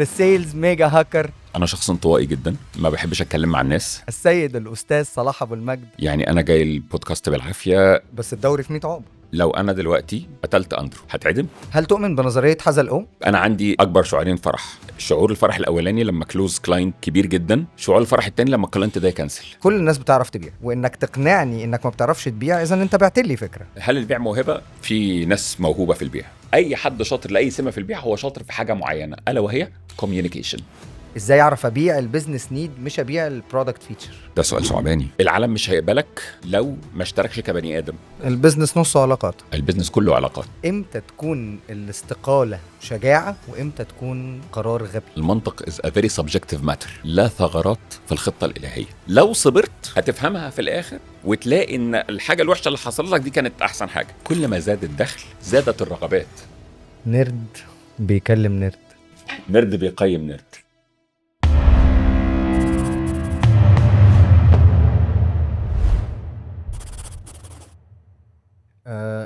The Sales Mega Hacker. أنا شخص انطوائي جدا، ما بحبش أتكلم مع الناس. السيد الأستاذ صلاح أبو المجد. يعني أنا جاي البودكاست بالعافية. بس الدوري في 100 عقبة. لو أنا دلوقتي قتلت أندرو هتعدم؟ هل تؤمن بنظرية حزلقوم؟ أنا عندي أكبر شعورين فرح. شعور الفرح الأولاني لما كلوز كلاينت كبير جدا، شعور الفرح التاني لما الكلاينت ده يكنسل. كل الناس بتعرف تبيع، وإنك تقنعني إنك ما بتعرفش تبيع إذا أنت بعت لي فكرة. هل البيع موهبة؟ في ناس موهوبة في البيع. أي حد شاطر لأي سمة في البيع هو شاطر في حاجة معينة، ألا وهي communication. إزاي أعرف أبيع البيزنس نيد مش أبيع البرودكت فيتشر؟ ده سؤال صعباني. العالم مش هيقبلك لو ما اشتركش كبني آدم. البيزنس نص علاقات. البيزنس كله علاقات. إمتى تكون الاستقالة شجاعة وإمتى تكون قرار غبي؟ المنطق is a very subjective matter. لا ثغرات في الخطة الإلهية. لو صبرت هتفهمها في الآخر وتلاقي إن الحاجة الوحشة اللي حصلت لك دي كانت أحسن حاجة. كل ما زاد الدخل زادت الرغبات. نرد بيكلم نرد. نرد بيقيم نرد.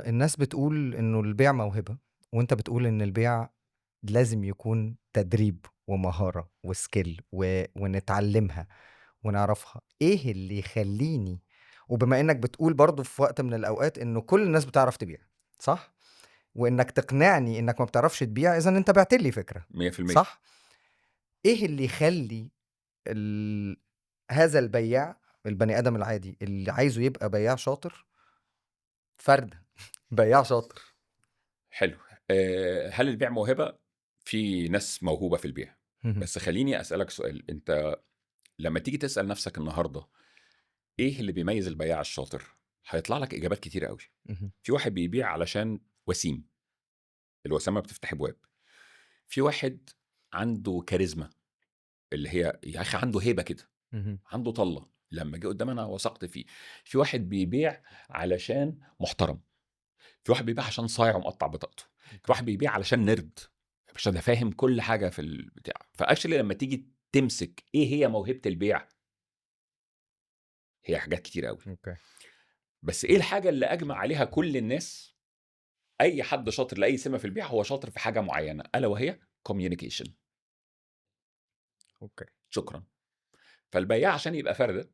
الناس بتقول إنه البيع موهبة، وإنت بتقول إن البيع لازم يكون تدريب ومهارة وسكيل ونتعلمها ونعرفها. ايه اللي يخليني، وبما انك بتقول برضو في وقت من الاوقات انه كل الناس بتعرف تبيع، صح؟ وانك تقنعني انك ما بتعرفش تبيع اذا انت بعت لي فكرة، 100%. صح؟ ايه اللي يخلي هذا البياع، البني ادم العادي اللي عايزه يبقى بياع شاطر، فرد بياع شاطر؟ حلو. هل البيع موهبة؟ في ناس موهوبة في البيع. بس خليني أسألك سؤال. أنت لما تيجي تسأل نفسك النهاردة إيه اللي بيميز البياع الشاطر؟ هيطلع لك إجابات كتيرة قوي. في واحد بيبيع علشان وسيم، الوسامة بتفتح أبواب. في واحد عنده كاريزما، اللي هي يا أخي عنده هيبة كده، عنده طلة، لما جه قدام أنا وثقت فيه. في واحد بيبيع علشان محترم. في واحد بيبيع عشان صايع ومقطع بطاقته. في واحد بيبيع علشان نرد، عشان ده فاهم كل حاجة في البتاع. فأكشلي لما تيجي تمسك إيه هي موهبة البيع، هي حاجات كتير قوي. بس إيه الحاجة اللي أجمع عليها كل الناس؟ أي حد شاطر لأي سمة في البيع هو شاطر في حاجة معينة، ألا وهي communication. شكرا. فالبياع عشان يبقى فردة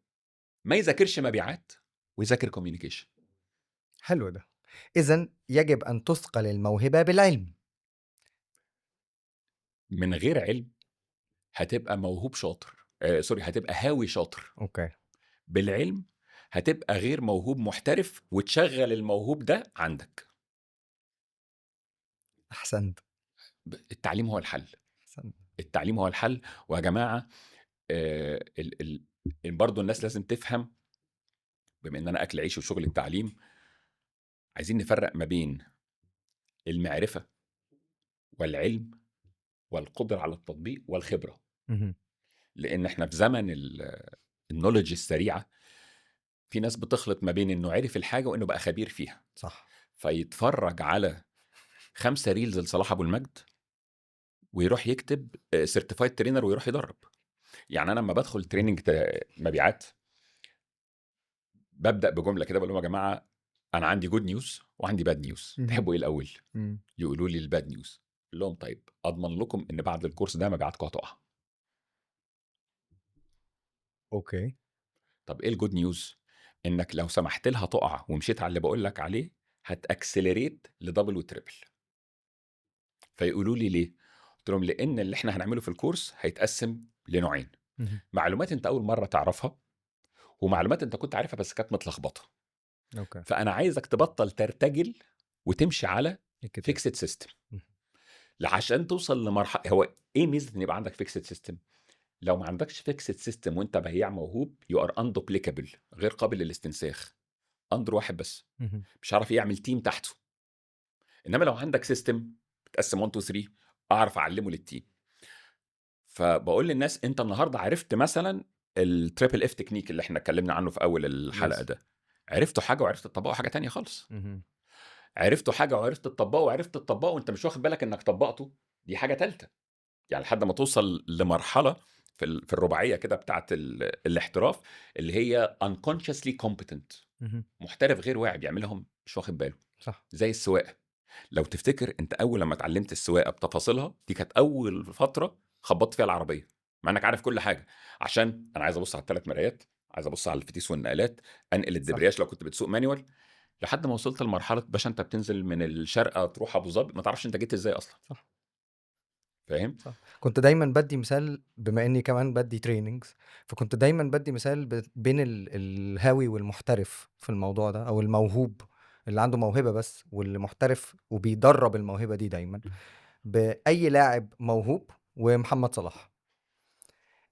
ما يذاكرش مبيعات ويذاكر communication. حلو ده. إذن يجب أن تثقل الموهبة بالعلم. من غير علم هتبقى موهوب شاطر، هتبقى هاوي شاطر. بالعلم هتبقى غير موهوب محترف وتشغل الموهوب ده عندك. أحسنت. التعليم هو الحل. أحسنت. التعليم هو الحل. ويا جماعة برضو الناس لازم تفهم، بما ان انا اكل عيش وشغل التعليم، عايزين نفرق ما بين المعرفة والعلم والقدرة على التطبيق والخبرة. لان احنا في زمن النولج السريعة، في ناس بتخلط ما بين انه عرف الحاجة وانه بقى خبير فيها. صح. فيتفرج على 5 ريلز لصلاح ابو المجد ويروح يكتب سيرتيفايد ترينر ويروح يدرب. يعني انا لما بدخل تريننج مبيعات ببدا بجمله كده، بقول لهم يا جماعه انا عندي جود نيوز وعندي باد نيوز، تحبوا ايه الاول؟ يقولوا لي الباد نيوز. اقول لهم طيب اضمن لكم ان بعد الكورس ده مبيعاتكم هتقع. طب ايه الجود نيوز؟ انك لو سمحت لها تقع ومشيت على اللي بقول لك عليه هتاكسلريت لدبل وتريبل. فيقولوا لي ليه؟ قلت لهم لان اللي احنا هنعمله في الكورس هيتقسم لنوعين. معلومات انت اول مره تعرفها، ومعلومات انت كنت عارفها بس كانت متلخبطه. فانا عايزك تبطل ترتجل وتمشي على فيكسد سيستم عشان توصل لمرحله. هو ايه ميزه ان يبقى عندك فيكسد سيستم؟ لو ما عندكش فيكسد سيستم وانت بياع موهوب، يو ار اندوبليكابل، غير قابل للاستنساخ. اندر واحد بس مش عارف يعمل تيم تحته. انما لو عندك سيستم بتقسم 1 2 3 اعرف اعلمه للتيم. فبقول للناس انت النهارده عرفت مثلا التريبل اف تكنيك اللي احنا اتكلمنا عنه في اول الحلقه ده، عرفتوا حاجه وعرفت تطبقوا حاجه تانية خالص. عرفتوا حاجه وعرفت تطبقه وانت مش واخد بالك انك طبقته، دي حاجه ثالثه. يعني لحد ما توصل لمرحله في الرباعيه كده بتاعه الاحتراف، اللي هي unconsciously competent، محترف غير واعي بيعملهم مش واخد باله. صح. زي السواقه. لو تفتكر انت اول لما اتعلمت السواقه بتفاصيلها، دي كانت اول فتره خبطت فيها العربيه، مع انك عارف كل حاجه، عشان انا عايز ابص على الثلاث مرايات، عايز ابص على الفتيس والنقلات، انقل صح. الدبرياج لو كنت بتسوق مانيوال، لحد ما وصلت لمرحله باشا انت بتنزل من الشارقه تروح ابو ظبي ما تعرفش انت جيت ازاي اصلا. صح. فاهم؟ صح. كنت دايما بدي مثال بما اني كمان بدي تريننجز، فكنت دايما بدي مثال بين الهاوي والمحترف في الموضوع ده، او الموهوب اللي عنده موهبة بس، واللي محترف وبيدرب الموهبة دي دايما، بأي لاعب موهوب ومحمد صلاح.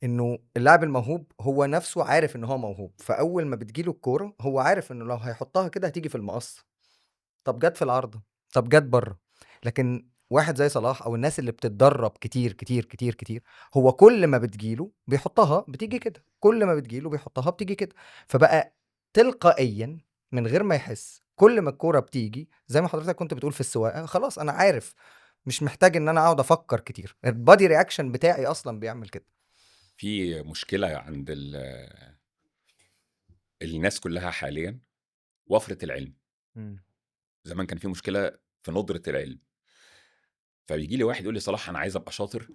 انه اللاعب الموهوب هو نفسه عارف ان هو موهوب، فاول ما بتجيله الكورة هو عارف انه لو هيحطها كده هتيجي في المقص، طب جت في العارضة، طب جت بره. لكن واحد زي صلاح او الناس اللي بتتدرب كتير كتير كتير كتير، هو كل ما بتجيله بيحطها بتيجي كده، كل ما بتجيله بيحطها بتيجي كده، فبقى تلقائيا من غير ما يحس كل ما الكوره بتيجي زي ما حضرتك كنت بتقول في السواقه، خلاص انا عارف، مش محتاج ان انا اقعد افكر كتير، البادي رياكشن بتاعي اصلا بيعمل كده. في مشكله عند الناس كلها حاليا، وفره العلم. مم. زمان كان في مشكله في ندره العلم، فبيجي لي واحد يقول لي صلاح انا عايز ابقى شاطر،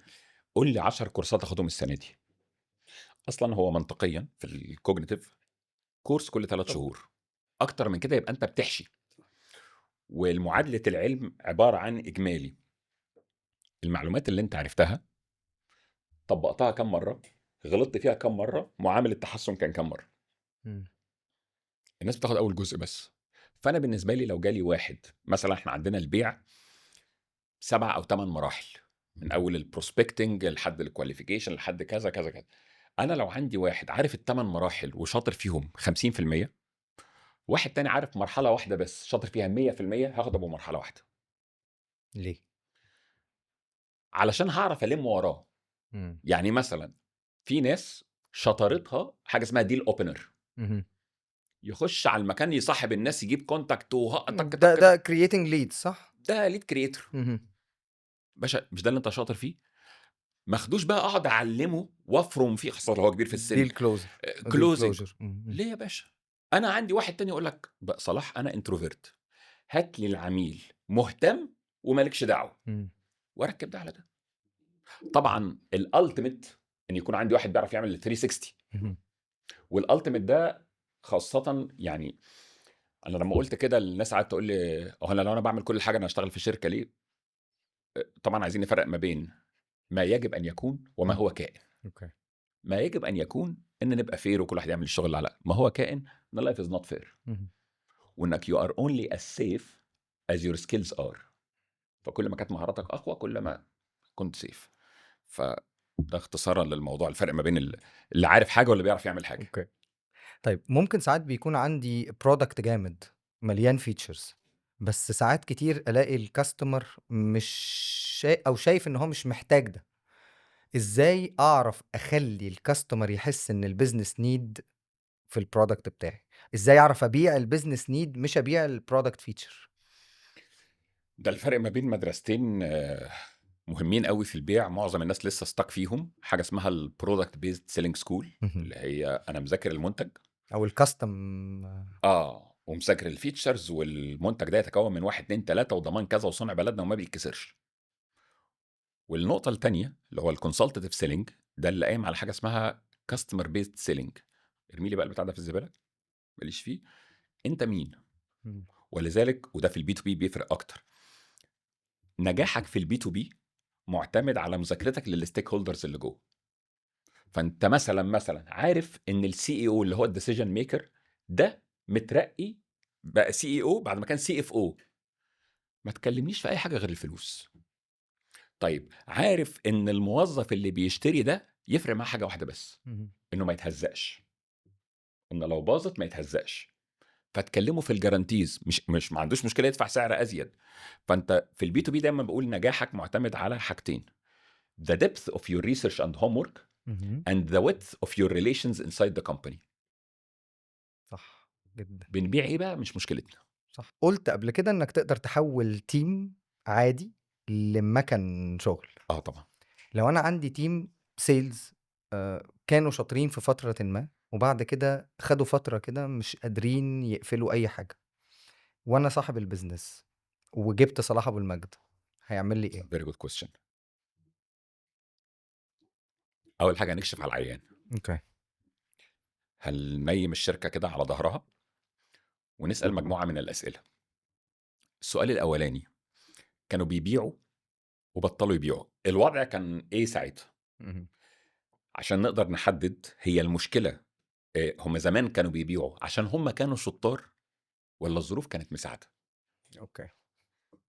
قول لي 10 كورسات اخدهم السنه دي. اصلا هو منطقيا في الكوجنيتيف كورس كل 3 طب. شهور، اكتر من كده يبقى انت بتحشي. والمعادله العلم عباره عن اجمالي المعلومات اللي انت عرفتها، طبقتها كم مره، غلطت فيها كم مره، معامل التحسن كان كم مره. مم. الناس بتاخد اول جزء بس. فانا بالنسبه لي لو جالي واحد مثلا، احنا عندنا البيع 7 أو 8 مراحل، من اول البروسبكتنج لحد الكواليفيكيشن لحد كذا كذا كذا. انا لو عندي واحد عارف الثمان مراحل وشاطر فيهم 50%، واحد تاني عارف مرحله واحده بس شاطر فيها 100%، هاخد ابو مرحله واحده، ليه؟ علشان هعرف الم وراه. مم. يعني مثلا في ناس شطارتها حاجه اسمها ديل اوبنر، مهم. يخش على المكان يصاحب الناس يجيب كونتاكت تك ده تك ده تك. creating leads، صح؟ ده ليد كريتور. مهم. باشا مش ده اللي انت شاطر فيه؟ ما اخدوش بقى اقعد اعلمه وافرم فيه، خاصه هو كبير في السن. ديل كلوزر. ديل كلوزنج. كلوجر. ليه يا باشا؟ انا عندي واحد تاني يقول لك بقى صلاح انا انتروفيرت، هات لي العميل مهتم ومالكش دعوه، واركب ده على ده. طبعا الالتيميت ان يكون عندي واحد بيعرف يعمل ال 360. والالتيميت ده خاصه يعني، انا لما قلت كده الناس قعدت تقول لي هو انا لو انا بعمل كل حاجه انا هشتغل في شركه ليه؟ طبعا عايزين نفرق ما بين ما يجب ان يكون وما هو كائن. اوكي. ما يجب ان يكون ان نبقى فير وكل واحد يعمل الشغل اللي على ما هو كائن، ان لايف از نوت فير، وانك you are only as safe as your skills are. فكل ما كانت مهاراتك اقوى كل ما كنت سيف. فده اختصارا للموضوع، الفرق ما بين اللي عارف حاجه واللي بيعرف يعمل حاجه. اوكي. طيب ممكن ساعات بيكون عندي برودكت جامد مليان فيتشرز، بس ساعات كتير الاقي الكاستمر مش او شايف ان هو مش محتاج ده. ازاي اعرف اخلي الكاستمر يحس ان البيزنس نيد في البرودكت بتاعي؟ ازاي اعرف ابيع البيزنس نيد مش ابيع البرودكت فيتشر؟ ده الفرق ما بين مدرستين مهمين قوي في البيع، معظم الناس لسه ستاك فيهم، حاجه اسمها البرودكت بيزد سيلينج سكول، اللي هي انا مذاكر المنتج او الكاستم. ومذاكر الفيتشرز، والمنتج ده يتكون من 1 2 3 وضمان كذا وصنع بلدنا وما بيتكسرش. والنقطه الثانيه اللي هو الكونسلتيف سيلينج، ده اللي قايم على حاجه اسمها كاستمر بيزد سيلينج. ارمي لي بقى البتاع ده في الزباله، ماليش فيه. انت مين؟ ولذلك وده في البي تو بي بيفرق اكتر، نجاحك في البي تو بي معتمد على مذاكرتك للستيك هولدرز اللي جوه. فانت مثلا عارف ان السي اي او اللي هو الديسيجن ميكر ده مترقي بقى سي اي او بعد ما كان سي اف او، ما تكلمنيش في اي حاجه غير الفلوس. طيب عارف ان الموظف اللي بيشتري ده يفرق معاه حاجه واحده بس، انه ما يتهزقش، ان لو باظت ما يتهزقش. فتكلمه في الجارانتيز، مش ما عندوش مشكله يدفع سعر ازيد. فانت في البي تو بي دايما بقول نجاحك معتمد على حاجتين: the depth of your research and homework and the width of your relations inside the company. صح جدا. بنبيع ايه بقى مش مشكلتنا. صح. قلت قبل كده انك تقدر تحول تيم عادي لمكن شغل. طبعا. لو انا عندي تيم سيلز كانوا شاطرين في فترة ما، وبعد كده خدوا فترة كده مش قادرين يقفلوا اي حاجة، وانا صاحب البيزنس وجبت صلاح ابو المجد، هيعمل لي ايه؟ very good question. اول حاجه هنكشف على العيان، اوكي. هننيم الشركه كده على ظهرها ونسال مجموعه من الاسئله. السؤال الاولاني، كانوا بيبيعوا وبطلوا يبيعوا، الوضع كان ايه ساعتها؟ مهم. عشان نقدر نحدد هي المشكله هم زمان كانوا بيبيعوا عشان هم كانوا شطار ولا الظروف كانت مساعده. اوكي.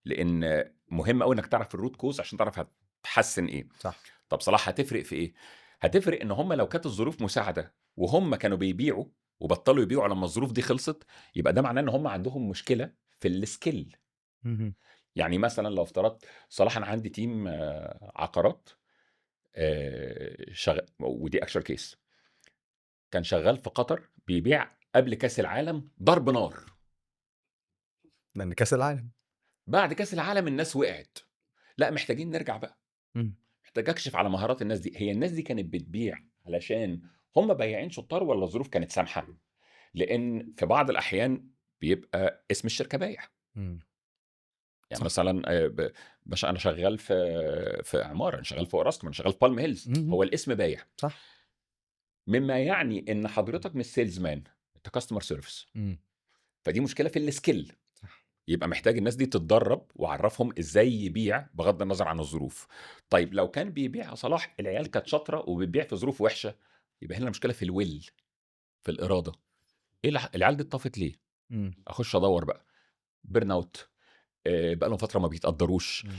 لان مهم قوي انك تعرف الروت كوز عشان تعرف هتحسن ايه. صح. طب صلاح هتفرق في ايه؟ هتفرق ان هم لو كانت الظروف مساعده وهم كانوا بيبيعوا وبطلوا يبيعوا لما الظروف دي خلصت، يبقى ده معناه ان هم عندهم مشكله في السكيل. مهم. يعني مثلا لو افترضت صلاح انا عندي تيم عقارات شغال، ودي اكشر كيس، كان شغال في قطر بيبيع قبل كاس العالم ضرب نار. لان كاس العالم. بعد كاس العالم الناس وقعت، لا محتاجين نرجع بقى، مم. محتاج اكشف على مهارات الناس دي. هي الناس دي كانت بتبيع علشان هم بياعين شطار ولا الظروف كانت سامحه؟ لان في بعض الاحيان بيبقى اسم الشركه بايع. مم. يعني صح. مثلا باشا انا شغال في عماره، انا شغال في اوراسكوم، انا شغال في بالم هيلز، مهم. هو الاسم بايع. صح. مما يعني ان حضرتك مش سيلز مان، انت كاستمر سيرفيس. مم. فدي مشكله في السكيل. صح. يبقى محتاج الناس دي تتدرب وعرفهم ازاي يبيع بغض النظر عن الظروف. طيب لو كان بيبيع يا صلاح العيال كانت شاطره وبتبيع في ظروف وحشه، يبقى هنا مشكله في الويل، في الاراده. ايه العيال دي اتطفت ليه؟ مم. اخش ادور بقى. بيرن اوت، بقى لهم فتره ما بيتقدروش، مم.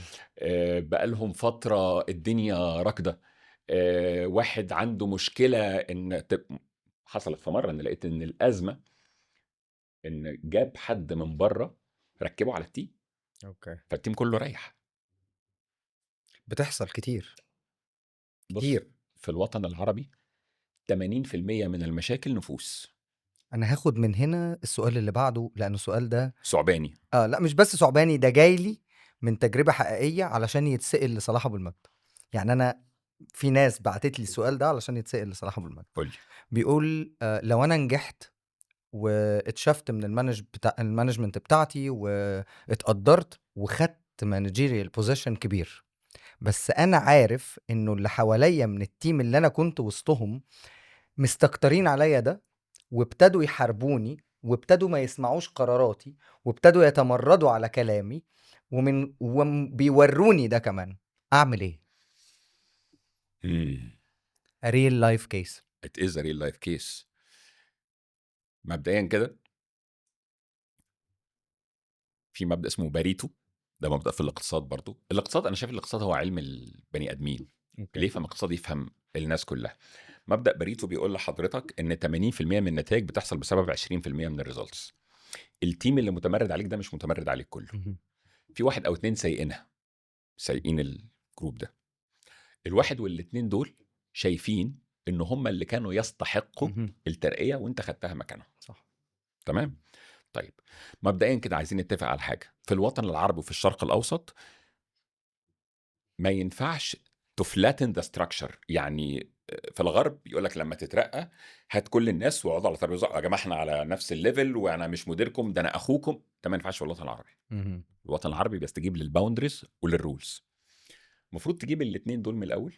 بقى لهم فتره الدنيا راكده، واحد عنده مشكله ان حصلت في مره ان لقيت ان الازمه ان جاب حد من بره ركبه على التيم، اوكي. فالتيم كله ريح. بتحصل كتير. بص، كتير. في الوطن العربي 80% من المشاكل نفوس. انا هاخد من هنا السؤال اللي بعده، لان السؤال ده ثعباني. لا مش بس ثعباني، ده جاي لي من تجربة حقيقية علشان يتسأل لصلاح ابو المجد. يعني انا في ناس بعتت لي السؤال ده علشان يتسأل لصلاح ابو المجد. قول لي. بيقول لو انا نجحت واتشفت من المانجمنت بتاعتي واتقدرت وخدت مانجيريال بوزيشن كبير، بس انا عارف انه اللي حواليا من التيم اللي انا كنت وسطهم مستكترين عليا ده، وابتدوا يحاربوني، وابتدوا ما يسمعوش قراراتي، وابتدوا يتمردوا على كلامي، وبيوروني ده كمان. اعمل ايه؟ A real life case. It is a real life case. مبدئيا كده في مبدأ اسمه باريتو، ده مبدأ في الاقتصاد برضو. الاقتصاد انا شايف الاقتصاد هو علم البني ادمين. اللي يفهم اقتصاد يفهم الناس كلها. مبدأ باريتو بيقول لحضرتك ان 80% من النتائج بتحصل بسبب 20% من الريزلتس. التيم اللي متمرد عليك ده مش متمرد عليك كله، مهم. في واحد او اتنين سايقينها، سايقين الجروب ده. الواحد والاتنين دول شايفين ان هم اللي كانوا يستحقوا مهم. الترقية وانت خدتها مكانهم. صح. تمام. طيب مبدئيا كده عايزين نتفق على حاجة. في الوطن العربي وفي الشرق الاوسط ما ينفعش to flatten the structure. يعني في الغرب يقول لك لما تترقى هات كل الناس واقعدوا على ترابيزه، يا جماعه احنا على نفس الليفل وانا مش مديركم ده انا اخوكم. ده ما ينفعش في الوطن العربي. مهم. الوطن العربي بيستجيب للباوندريز وللرولز. المفروض تجيب الاثنين دول من الاول،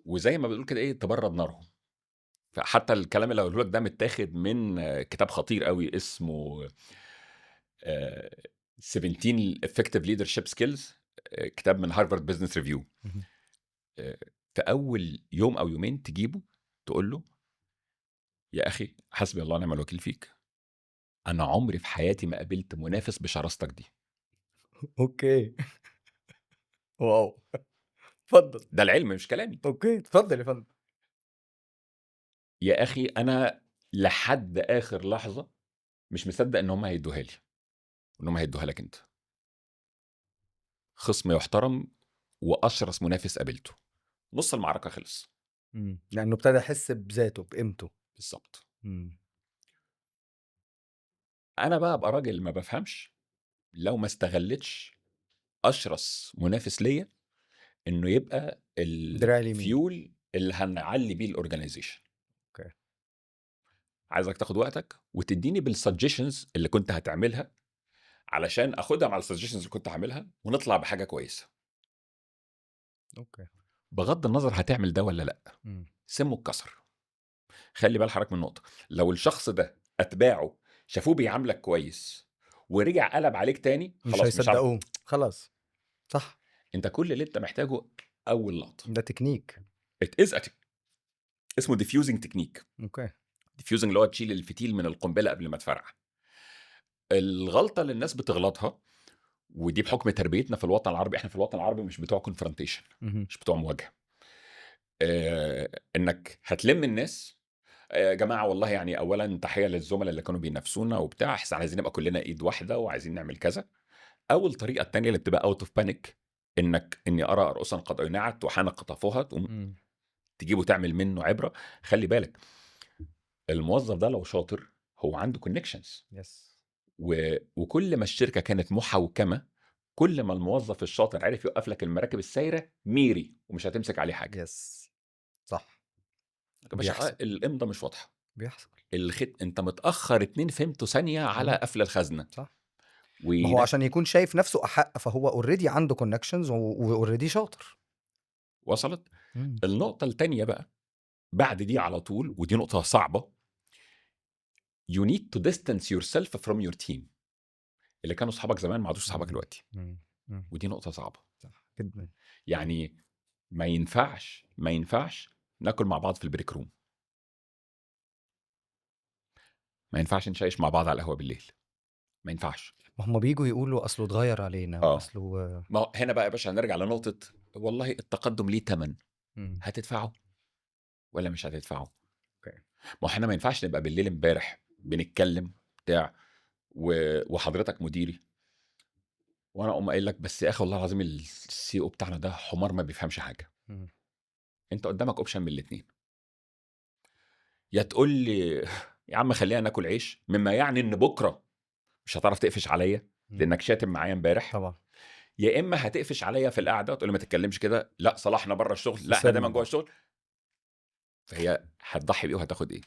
وزي ما بتقول كده ايه تبرد نارهم. فحتى الكلام اللي هقوله لك ده متاخد من كتاب خطير قوي اسمه 17 effective leadership skills، كتاب من هارفارد بزنس ريفيو. مهم. في اول يوم او يومين تجيبه تقول له يا اخي حسبي الله ونعم الوكيل فيك، انا عمري في حياتي ما قابلت منافس بشراستك دي. اوكي. واو. اتفضل. ده العلم مش كلامي. اوكي، اتفضل يا فندم. يا اخي انا لحد اخر لحظه مش مصدق ان هم هيدوها لي، ان هم هيدوها لك انت. خصم يحترم واشرس منافس قابلته، نص المعركه خلص. لانه ابتدى يحس بذاته بقيمته. بالظبط. مم. انا بقى ابقى راجل ما بفهمش لو ما استغلتش اشرس منافس ليا انه يبقى دراع اليمين. الفيول اللي هنعلي بيه الاورجنايزيشن. اوكي. عايزك تاخد وقتك وتديني بالسجيشنز اللي كنت هتعملها علشان اخدها مع السجيشنز اللي كنت هعملها ونطلع بحاجه كويسه. اوكي. بغض النظر هتعمل ده ولا لا، سمه اتكسر. خلي بال حضرتك من نقطه، لو الشخص ده اتباعه شافوه بيعاملك كويس ورجع قلب عليك تاني، مش خلاص مش عارف. هيصدقوه خلاص. صح. انت كل اللي انت محتاجه اول لقطه. ده تكنيك. اسمه ديفيوزنج تكنيك. اوكي. ديفيوزنج اللي هو تشيل الفتيل من القنبله قبل ما تفرقع. الغلطه اللي الناس بتغلطها، ودي بحكم تربيتنا في الوطن العربي، احنا في الوطن العربي مش بتوع كونفرونتيشن، مش بتوع مواجهه. انك هتلم الناس. يا جماعه والله يعني اولا تحيه للزملاء اللي كانوا بينافسونا وبتاع، احنا عايزين نبقى كلنا ايد واحده وعايزين نعمل كذا. او الطريقه الثانيه اللي بتبقى اوت اوف بانيك، اني ارى رؤوسا قد اينعت وحان قطافها، تقوم تجيبه تعمل منه عبره. خلي بالك، الموظف ده لو شاطر هو عنده كونكشنز، يس. وكل ما الشركه كانت محوكمه، كل ما الموظف الشاطر عرف يوقف لك المراكب السايره ميري ومش هتمسك عليه حاجه. يس. صح. يا باشا بيحصل. الامضه مش واضحه، بيحصل. انت متاخر 2 فيمتو ثانيه على قفل الخزنه. صح. ما هو وده عشان يكون شايف نفسه احق، فهو اوريدي عنده كونكشنز واوريدي شاطر. وصلت. النقطه الثانيه بقى بعد دي على طول، ودي نقطه صعبه. you need to distance yourself from your team. اللي كانوا صحابك زمان ما عادوش صحابك دلوقتي، ودي نقطه صعبه. صح جدا. يعني ما ينفعش ناكل مع بعض في البريك روم، ما ينفعش نشيش مع بعض على القهوه بالليل، ما ينفعش. ما هم بيجوا يقولوا اصله اتغير علينا واصله ما هو هنا بقى يا باشا هنرجع لنقطه، والله التقدم ليه ثمن، هتدفعه ولا مش هتدفعه؟ اوكي. ما احنا ما ينفعش نبقى بالليل امبارح بنتكلم بتاع وحضرتك مديري، وانا اقوم قايل لك بس يا اخي والله العظيم السي او بتاعنا ده حمار ما بيفهمش حاجه. انت قدامك اوبشن من الاثنين، يا تقول لي يا عم خلينا ناكل عيش، مما يعني ان بكره مش هتعرف تقفش عليا لانك شاتم معايا امبارح طبعا. يا اما هتقفش عليا في القعده وتقول لي ما تتكلمش كده، لا صلاحنا بره الشغل، لا احنا دايما جوه الشغل. فهي هتضحي بايه وهتاخد ايه؟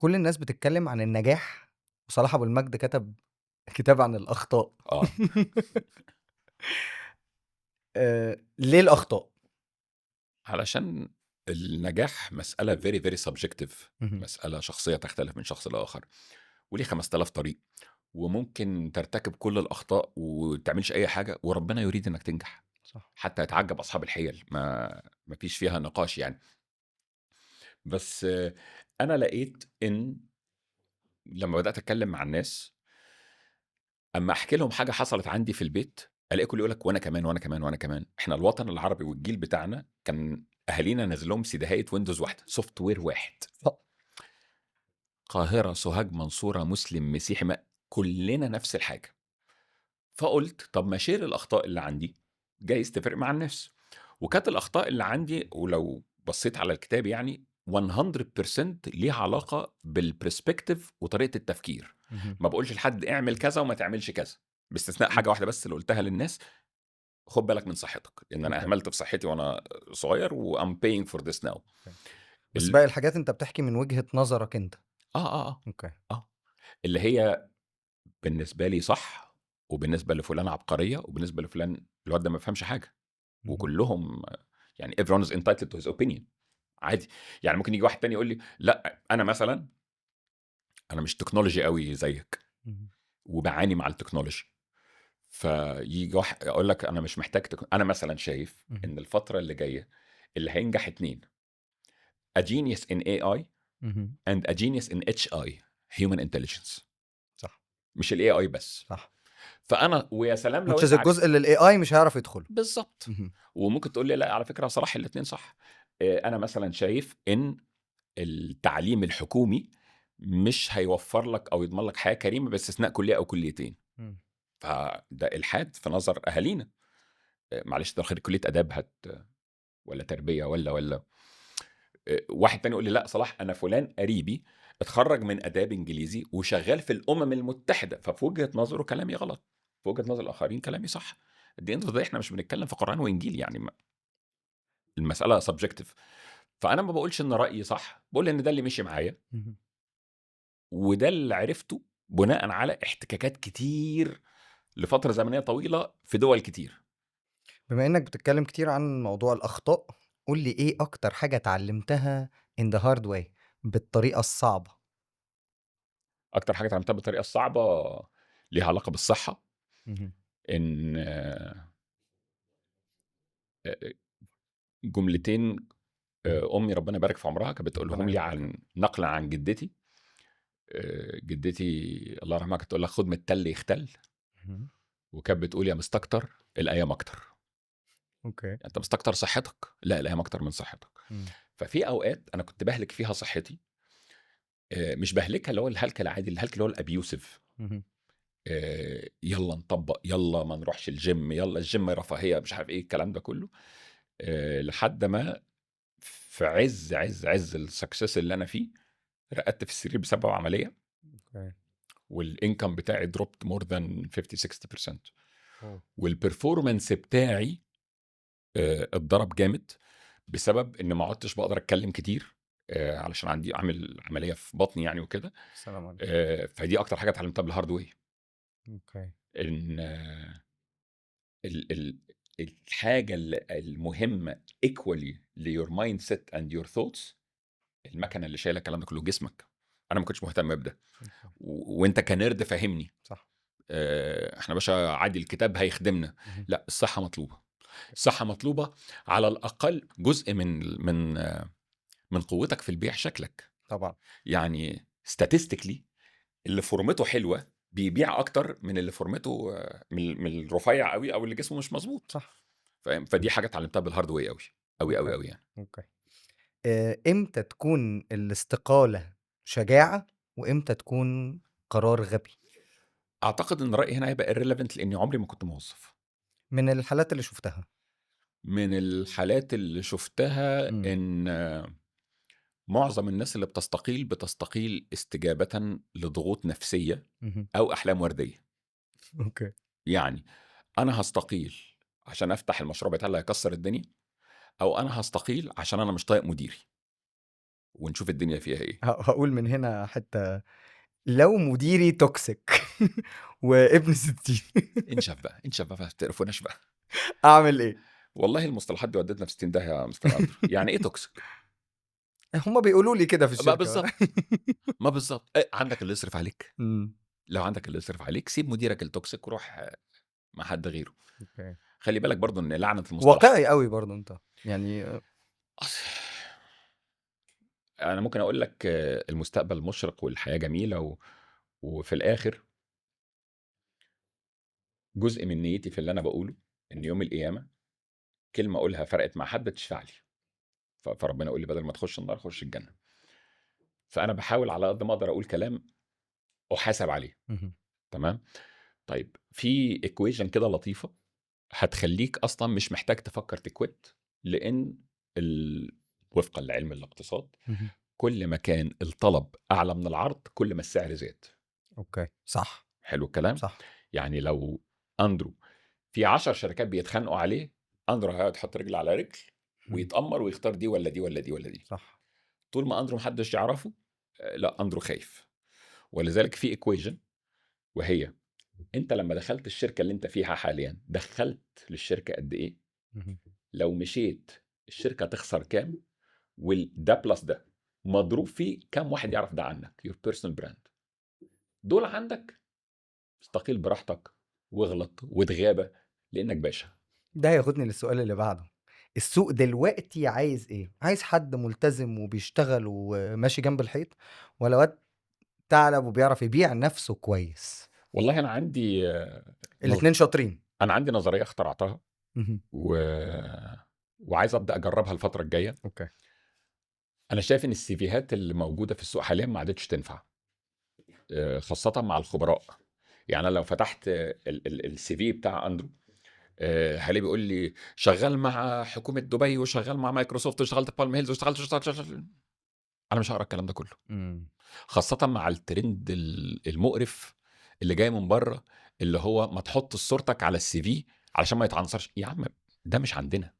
كل الناس بتتكلم عن النجاح، وصلاح ابو المجد كتب كتاب عن الاخطاء. ليه الاخطاء؟ علشان النجاح مساله فيري فيري سبجكتيف، مساله شخصيه تختلف من شخص لاخر، وليه 5000 طريق، وممكن ترتكب كل الاخطاء وتعملش اي حاجه وربنا يريد انك تنجح. صح. حتى يتعجب اصحاب الحيل، ما فيش فيها نقاش يعني. بس انا لقيت ان لما بدات اتكلم مع الناس، اما احكي لهم حاجه حصلت عندي في البيت، الاقي كل يقول لك وانا كمان وانا كمان وانا كمان. احنا الوطن العربي والجيل بتاعنا كان اهالينا نازل لهم سيديهايه ويندوز واحده، سوفت وير واحد. قاهره، سوهاج، منصوره، مسلم، مسيحي، كلنا نفس الحاجه. فقلت طب ما شير الاخطاء اللي عندي جايز تفرق مع الناس. وكانت الاخطاء اللي عندي، ولو بصيت على الكتاب يعني 100% ليها علاقه بالبرسبكتيف وطريقه التفكير. ما بقولش لحد اعمل كذا وما تعملش كذا، باستثناء حاجه واحده بس اللي قلتها للناس: خد بالك من صحتك، لان انا اهملت في صحتي وانا صغير وام paying for this now. بس باقي الحاجات انت بتحكي من وجهة نظرك انت. اوكي. اللي هي بالنسبه لي صح، وبالنسبه لفلان عبقريه، وبالنسبه لفلان الواد ده ما بيفهمش حاجه. وكلهم يعني everyone is entitled to his opinion. عادي. يعني ممكن يجي واحد تاني يقول لي لا انا مثلا انا مش تكنولوجي قوي زيك وبعاني مع التكنولوجي، فيجي واحد اقول لك انا مش محتاج انا مثلا شايف ان الفتره اللي جايه اللي هينجح اتنين: a genius in AI and a genius in HI human intelligence. صح. مش الاي اي بس. صح. فانا ويا سلام لو انت الجزء اللي الاي اي مش هيعرف يدخل بالظبط. وممكن تقول لي لا على فكره صلاح الاثنين صح. انا مثلا شايف ان التعليم الحكومي مش هيوفر لك او يضمن لك حياه كريمه باستثناء كليه او كليتين. فده الحاد في نظر اهالينا. معلش ده خريج كليه اداب ولا تربيه ولا واحد تاني يقول لي لا صلاح انا فلان قريبي اتخرج من اداب انجليزي وشغال في الامم المتحده، ففي وجهه نظره كلامي غلط، في وجهه نظر الاخرين كلامي صح. دي انت احنا مش بنتكلم في قرآن وانجيل يعني، المساله سبجكتيف. فانا ما بقولش ان رايي صح، بقول ان ده اللي مشي معايا وده اللي عرفته بناء على احتكاكات كتير لفتره زمنيه طويله في دول كتير. بما إنك بتتكلم كتير عن موضوع الأخطاء، قُل لي إيه أكتر حاجة اتعلمتها in the hard way بالطريقة الصعبة؟ أكتر حاجة اتعلمتها بالطريقة الصعبة ليها علاقة بالصحة، اهم. إن جملتين أمي ربنا يبارك في عمرها كانت ربنا بتقولهم لي يبارك. عن نقلًا عن جدتي. جدتي الله يرحمها كانت تقول لك: "خُد من التل يختل." اهم. وكانت بتقول: "يا مستكتر الأيام أكتر." أوكي. أنت مستكتر صحتك، لأ الأيام أكتر من صحتك. إمم. ففي أوقات أنا كنت باهلك فيها صحتي، مش باهلكها اللي هو الهلك العادي، الهلك اللي هو الabusive. اهم. يالّا نطبّق، يالّا ما نروحش الgym، يالّا الgym رفاهية، مش عارف إيه الكلام ده كلّه. لحد ما في عِز الsuccess اللي أنا فيه، رقدت في السرير بسبب عملية، أوكي. والincome بتاعي dropped more than 50-60%، أوه! والperformance بتاعي اتضرب جامد، بسبب إن ما عُدتش باقدر أتكلّم كتير، علشان عامل عملية في بطني يعني وكده. السلام عليكم. فدي أكتر حاجة اتعلمتها بالhard way. أوكي. إن ال ال الحاجة المهمة equally ليور mindset and your thoughts، المكنة اللي شايلة الكلام ده كله جسمك. أنا ما كنتش مهتم بده، أوكي. وأنت كنرد فاهمني. صح. إحنا باشا عادي الكتاب هيخدمنا، اهم. لأ الصحة مطلوبة. الصحة مطلوبة، على الأقل جزء من قوتك في البيع شكلك. طبعًا. يعني statistically اللي فورمته حلوة بيبيع أكتر من اللي فورمته من الرفيع أوي أو اللي جسمه مش مضبوط. صح. فاهم؟ فدي حاجة اتعلمتها بالhard way أوي، أوي، أوي، أوكي. أوي يعني. أوكي. إمتى تكون الاستقالة شجاعة، وإمتى تكون قرار غبي؟ أعتقد إن رأيي هنا هيبقى irrelevant لإني عمري ما كنت موظف. من الحالات اللي شُفتها. من الحالات اللي شُفتها إمم. إن معظم الناس اللي بتستقيل استجابةً لضغوط نفسية اهم. أو أحلام وردية. أوكي. يعني أنا هاستقيل عشان أفتح المشروع بتاعي اللي هيكسر الدنيا، أو أنا هاستقيل عشان أنا مش طايق مديري، ونشوف الدنيا فيها إيه. هاقول من هنا حتّة، لو مديري toxic وابن 60 انشف بقى ما تقرفوناش بقى. أعمل إيه؟ والله المصطلحات دي ودتنا في 60 داهية يا مستر أندرو. يعني إيه toxic؟ هم بيقولوا لي كده في ما الشركة. بالضبط، ما بالضبط. عندك اللي يصرف عليك، إمم. لو عندك اللي يصرف عليك سيب مديرك الtoxic وروح مع حد غيره. أوكي. خلّي بالك برضه إن لعنة المصطلح. واقعي أوي برضه أنت، يعني أص أنا ممكن أقول لك المستقبل مشرق والحياة جميلة، وفي الآخر جزء من نيتي في اللي أنا باقوله إن يوم القيامة كلمة أقولها فرقت مع حد تشفع لي، فربنا يقول لي بدل ما تخش النار خش الجنة. فأنا باحاول على قد ما أقدر أقول كلام أُحاسب عليه. اهم. تمام. طيب في equation كده لطيفة هتخلّيك أصلًا مش محتاج تفكّر تquit، لإن وفقًا لعلم الاقتصاد، اهم. كل ما كان الطلب أعلى من العرض، كل ما السعر زاد. أوكي. صح. حلو الكلام؟ صح. يعني لو أندرو في 10 شركات بيتخانقوا عليه، أندرو هيقعد يحط رجل على رجل إمم. ويتأمر ويختار دي والّا دي والّا دي والّا دي. صح. طول ما أندرو ما حدش يعرفه، لأ أندرو خايف. ولذلك في equation، وهي أنت لمّا دخلت الشركة اللي أنت فيها حاليًا، دخّلت للشركة قد إيه؟ اهم. لو مشيت الشركة هتخسر كام، ده بلس ده مضروب فيه كام واحد يعرف ده عنك your personal brand. دول عندك، استقيل براحتك واغلط واتغابى لانك باشا. ده هياخدني للسؤال اللي بعده، السوق دلوقتي عايز إيه؟ عايز حد ملتزم وبيشتغل وماشي جنب الحيط، والّا واد ثعلب وبيعرف يبيع نفسه كويس؟ والله انا عندي الاتنين شاطرين. انا عندي نظريه اخترعتها اهم. و... وعايز ابدا اجربها الفتره الجايه. أوكي. انا شايف ان السيفيهات اللي موجوده في السوق حاليا ما عادتش تنفع، خاصه مع الخبراء. يعني انا لو فتحت السي في بتاع اندرو، هلاقيه بيقول لي شغال مع حكومه دبي وشغال مع مايكروسوفت واشتغلت في بالم هيلز واشتغلت. انا مش هقرا الكلام ده كله، إمم. خاصه مع الترند المقرف اللي جاي من بره، اللي هو ما تحط صورتك على السي في علشان ما يتعنصرش. يا عم ده مش عندنا،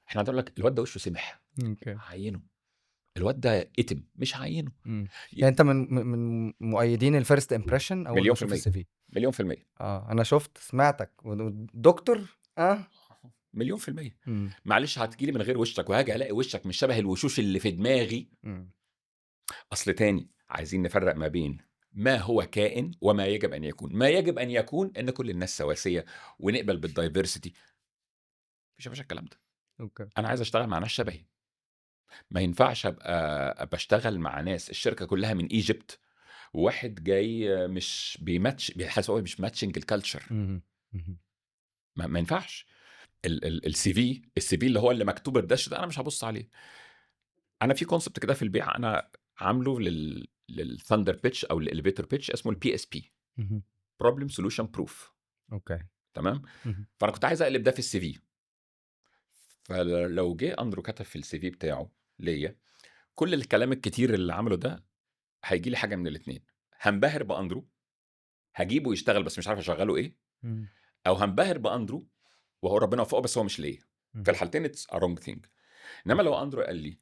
احنا هنقول لك الواد ده وشه سمح أوكي. عينه، الواد ده اتم مش عينه. إمم. يعني أنت من مؤيدين الfirst impression أول ما مليون في أشوف المية، الCV. مليون في المية. أنا شُفت سمعتك دكتور. مليون في المية. إمم. معلش هتجيلي من غير وشك وهاجي الاقي وشك مش شبه الوشوش اللي في دماغي. إمم. اصل تاني عايزين نفرق ما بين ما هو كائن وما يجب ان يكون. ما يجب ان يكون ان كل الناس سواسيه ونقبل بالدايفرسيتي. مفيش يا باشا الكلام ده. أوكي. انا عايز اشتغل مع ناس شبهي. ما ينفعش ابقى اشتغل مع ناس الشركه كلها من ايجيبت وواحد جاي مش بيماتش بيحس هو مش ماتشنج الكالتشر. اهم. اهم. ما ينفعش. السي في اللي هو اللي مكتوب الداش ده انا مش هبص عليه. انا في كونسبت كده في البيع انا عامله للثاندر بيتش او الاليفيتور بيتش اسمه البي اس بي. اهم. بروبلم سولوشن بروف. أوكي. تمام. اهم. فانا كنت عايز اقلب ده في السي في. فلو جه اندرو كتب في السي في بتاعه ليا كل الكلام الكتير اللي عمله ده هيجي لي حاجه من الاثنين. هنبهر باندرو هجيبه يشتغل بس مش عارف اشغله ايه. إمم. او هنبهر باندرو وهو ربنا وفقه بس هو مش ليا. اهم. في الحالتين اتس ا رونج ثينج. انما لو اندرو قال لي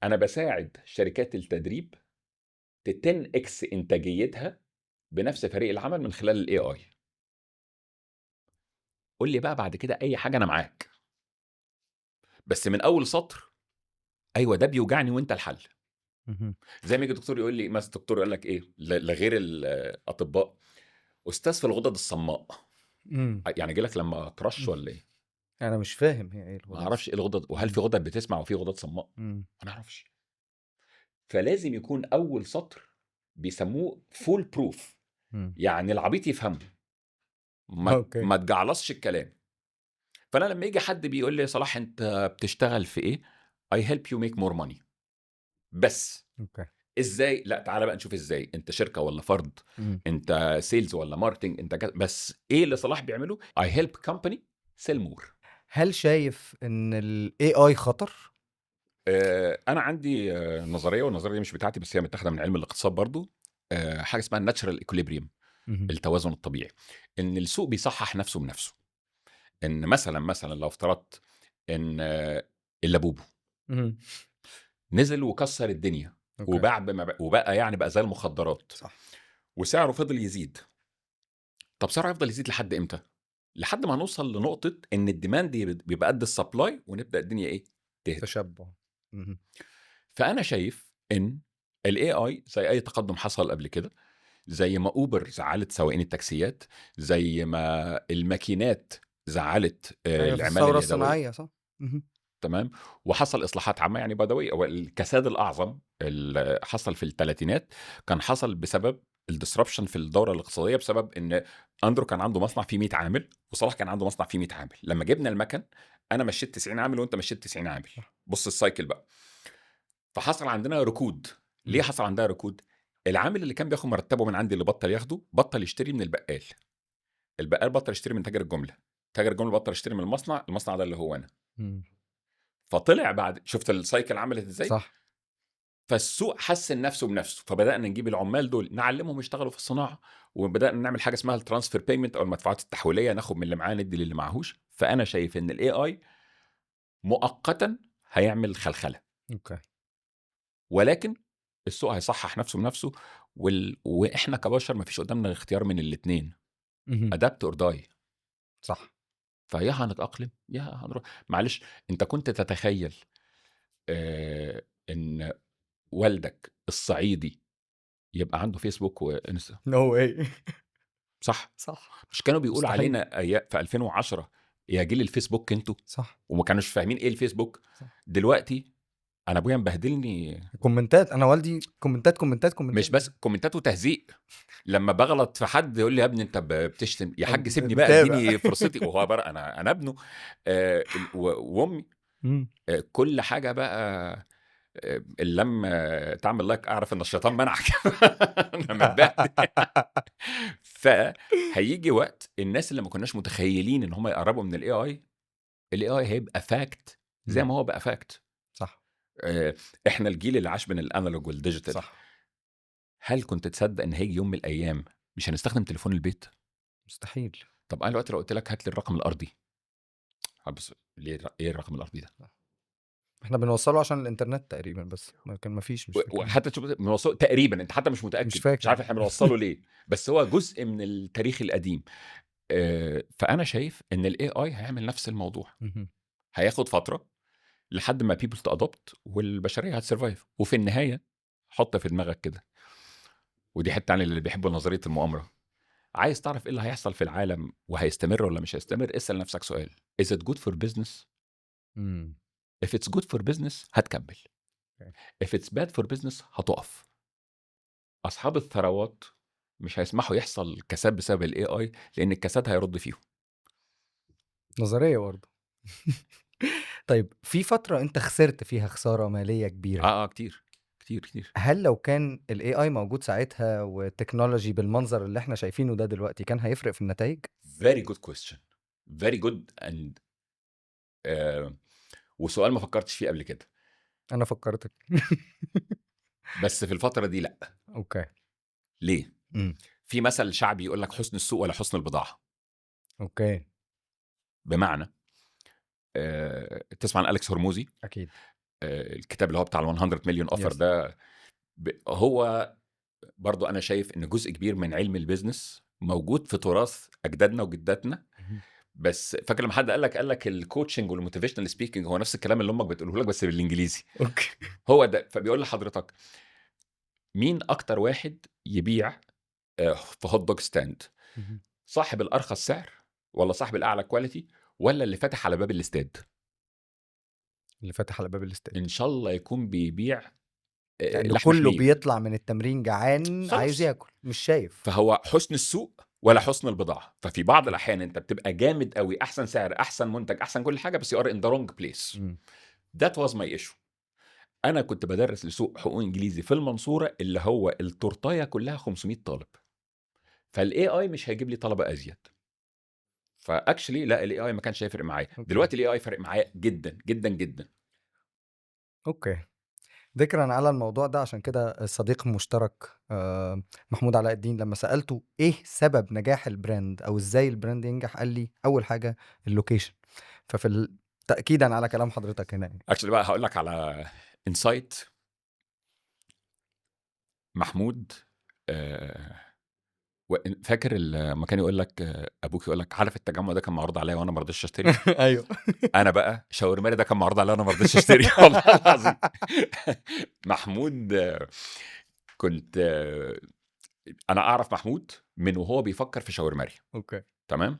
انا بساعد شركات التدريب 10 اكس انتاجيتها بنفس فريق العمل من خلال الاي اي. قول لي بقى بعد كده اي حاجه انا معاك. بس من اول سطر ايوه ده بيوجعني وانت الحل. اهم. زي ما يجي دكتور يقول لي مثلا الدكتور يقول لك ايه لغير الاطباء استاذ في الغدد الصماء. إمم. يعني جالك لما كراش إمم. ولا ايه؟ أنا مش فاهم هي إيه ما الغدد اعرفش ايه الغدد وهل في إمم. غدد بتسمع وفي غدد صماء. إمم. ما نعرفش. فلازم يكون اول سطر بيسموه فول بروف. إمم. يعني العبيط يفهمه. أوكي. ما تجعلصش الكلام. فانا لما يجي حد بيقول لي يا صلاح انت بتشتغل في ايه؟ I help you make more money. بس أوكي. ازاي؟ لا تعالى بقى نشوف ازاي. انت شركه ولا فرد؟ إمم. انت سيلز ولا ماركتنج؟ انت بس ايه اللي صلاح بيعمله؟ I help company sell more. هل شايف إن الAI خطر؟ انا عندي نظريه والنظريه دي مش بتاعتي بس هي متاخده من علم الاقتصاد برضو. حاجه اسمها الناتشرال ايكوليبريم. اهم. التوازن الطبيعي. ان السوق بيصحح نفسه بنفسه. ان مثلا لو افترضت ان اللابوبو اهم. نزل وكسر الدنيا أوكي. وباع وبقى يعني بقى زي المخدرات صح. وسعره فضل يزيد. طب سعره يفضل يزيد لحد امتى؟ لحد ما هنوصل لنقطه ان الديماند بيبقى قد السبلاي ونبدا الدنيا ايه تهدى. تشبع. اهم. فانا شايف ان الاي اي زي اي تقدم حصل قبل كده. زي ما اوبر زعلت سواقين التاكسيات. زي ما الماكينات زعلت أيوه في العماله الثورة اليدويه. الصناعية صح؟ اهم. تمام. وحصل اصلاحات عامه يعني بدويه. هو الكساد الاعظم اللي حصل في الثلاثينات كان حصل بسبب الديسربشن في الدوره الاقتصاديه بسبب ان اندرو كان عنده مصنع فيه 100 عامل وصلاح كان عنده مصنع فيه 100 عامل. لما جبنا المكن انا مشيت 90 عامل وانت مشيت 90 عامل. بص السايكل بقى. فحصل عندنا ركود. ليه حصل عندها ركود؟ العامل اللي كان بياخد مرتبه من عندي اللي بطل ياخده بطل يشتري من البقال. البقال بطل يشتري من تاجر الجمله. تاجر الجمله بطل يشتري من المصنع. المصنع ده اللي هو انا. إمم. فطلع بعد شفت السايكل عملت ازاي. صح. فالسوق حسن نفسه بنفسه فبدانا نجيب العمال دول نعلمهم يشتغلوا في الصناعه وبدانا نعمل حاجه اسمها الترانسفير بيمنت او المدفوعات التحويليه ناخد من اللي معاه ندي للي معهوش. فانا شايف ان الاي اي مؤقتا هيعمل خلخله أوكي. ولكن السوق هيصحح نفسه بنفسه واحنا كبشر ما فيش قدامنا اختيار من الاثنين. اهم. ادابت اور داي. صح. فيا هنتاقلم يا هنروح. معلش انت كنت تتخيل ان والدك الصعيدي يبقى عنده فيسبوك وانستا؟ No way. صح. صح. مش كانوا بيقولوا مستحيل. علينا في 2010 يا جيل الفيسبوك انتوا صح. وما كانوش فاهمين ايه الفيسبوك. صح. دلوقتي انا ابويا مبهدلني. كومنتات أنا والدي كومنتات، كومنتات، كومنتات. مش بس كومنتات وتهزيق. لما بغلط في حد يقول لي يا ابني انت بتشتم يا حاج سيبني بقى متابع. اديني فرصتي. وهو بقى انا ابنه. وامي إمم. كل حاجه بقى لما تعمل لايك اعرف ان الشيطان منعك. انا متبهدل. فهيجي وقت الناس اللي ما كناش متخيلين ان هم يقربوا من الاي اي هيبقى فاكت زي إمم. ما هو بقى فاكت. صح. احنا الجيل اللي عاش بين الانالوج والديجيتال. صح. هل كنت تصدق ان هيجي يوم من الايام مش هنستخدم تليفون البيت؟ مستحيل. طب انا دلوقتي لو قلت لك هات لي الرقم الارضي بس ليه ايه الرقم الارضي ده؟ إحنا بنوصّله عشان الإنترنت تقريبًا بس، لكن ما فيش مش فاكر. وحتى تشوف بنوصله تقريبا انت حتى مش متاكد مش مش فاكر. عارف احنا بنوصله ليه. بس هو جزء من التاريخ القديم. فانا شايف ان الاي اي هيعمل نفس الموضوع، مهم. هياخد فتره لحد ما people تادوبت والبشريه هتسرفايف. وفي النهايه حط في دماغك كده، ودي حته عن اللي بيحبوا نظريه المؤامره، عايز تعرف ايه اللي هيحصل في العالم وهيستمر ولا مش هيستمر، اسال نفسك سؤال: is it good for business؟ مم. if it's good for business هتكمل، Okay. if it's bad for business هتقف. اصحاب الثروات مش هيسمحوا يحصل كساد بسبب الاي اي، لان الكساد هيرد فيهم. نظرية برضه. طيب في فترة انت خسرت فيها خسارة مالية كبيرة، كتير كتير كتير. هل لو كان ال AI موجود ساعتها والتكنولوجي بالمنظر اللي احنا شايفينه ده دلوقتي كان هيفرق في النتائج؟ very good question, very good and وسؤال ما فكرتش فيه قبل كده، انا فكرتك. بس في الفترة دي لا. اوكي. ليه؟ امم. في مثل شعبي يقول لك حسن السوق ولا حسن البضاعة. اوكي. بمعنى تسمع عن أليكس هرموزي؟ اكيد. الكتاب اللي هو بتاع ال 100 مليون اوفر Yes. ده، هو برضو انا شايف ان جزء كبير من علم البيزنس موجود في تراث اجدادنا وجداتنا. مهم. بس فاكر لما حد قال لك الكوتشنج والموتيفيشنال سبيكنج هو نفس الكلام اللي امك بتقوله لك بس بالانجليزي. اوكي. هو ده. فبيقول لحضرتك مين اكتر واحد يبيع في هوت دوج ستاند؟ مهم. صاحب الارخص سعر ولا صاحب الاعلى كواليتي ولا اللي فاتح على باب الاستاد؟ اللي فاتح على باب الاستاد، ان شاء الله يكون بيبيع لانه لحمه كله حمير. بيطلع من التمرين جعان عايز خلاص. ياكل مش شايف. فهو حسن السوق ولا حسن البضاعه. ففي بعض الاحيان انت بتبقى جامد قوي، احسن سعر، احسن منتج، احسن كل حاجه، بس you are in the wrong place. مم. that was my issue. انا كنت بدرس لسوق حقوق انجليزي في المنصوره اللي هو التورتايه كلها 500 طالب، فالاي اي مش هيجيب لي طلبه ازيد. فاكشلي لا، الاي اي ما كانش هيفرق معايا. اوكي. دلوقتي الاي اي فرق معايا جدا جدا جدا. اوكي. ذكرا على الموضوع ده عشان كده الصديق المشترك محمود علاء الدين لما سألته ايه سبب نجاح البراند او ازاي البراند ينجح، قال لي اول حاجة اللوكيشن. ففي تأكيدا على كلام حضرتك هنا يعني. اكشلي بقى هقول لك على انسايت. محمود فاكر لما كان يقول لك ابوك يقول لك عارف التجمع ده كان معروض عليا وانا ما رضيتش اشتري؟ ايوه. انا بقى شاورماري ده كان معروض عليا وانا ما رضيتش اشتري. والله العظيم. محمود كنت انا اعرف محمود من وهو بيفكر في شاورماري. اوكي. تمام.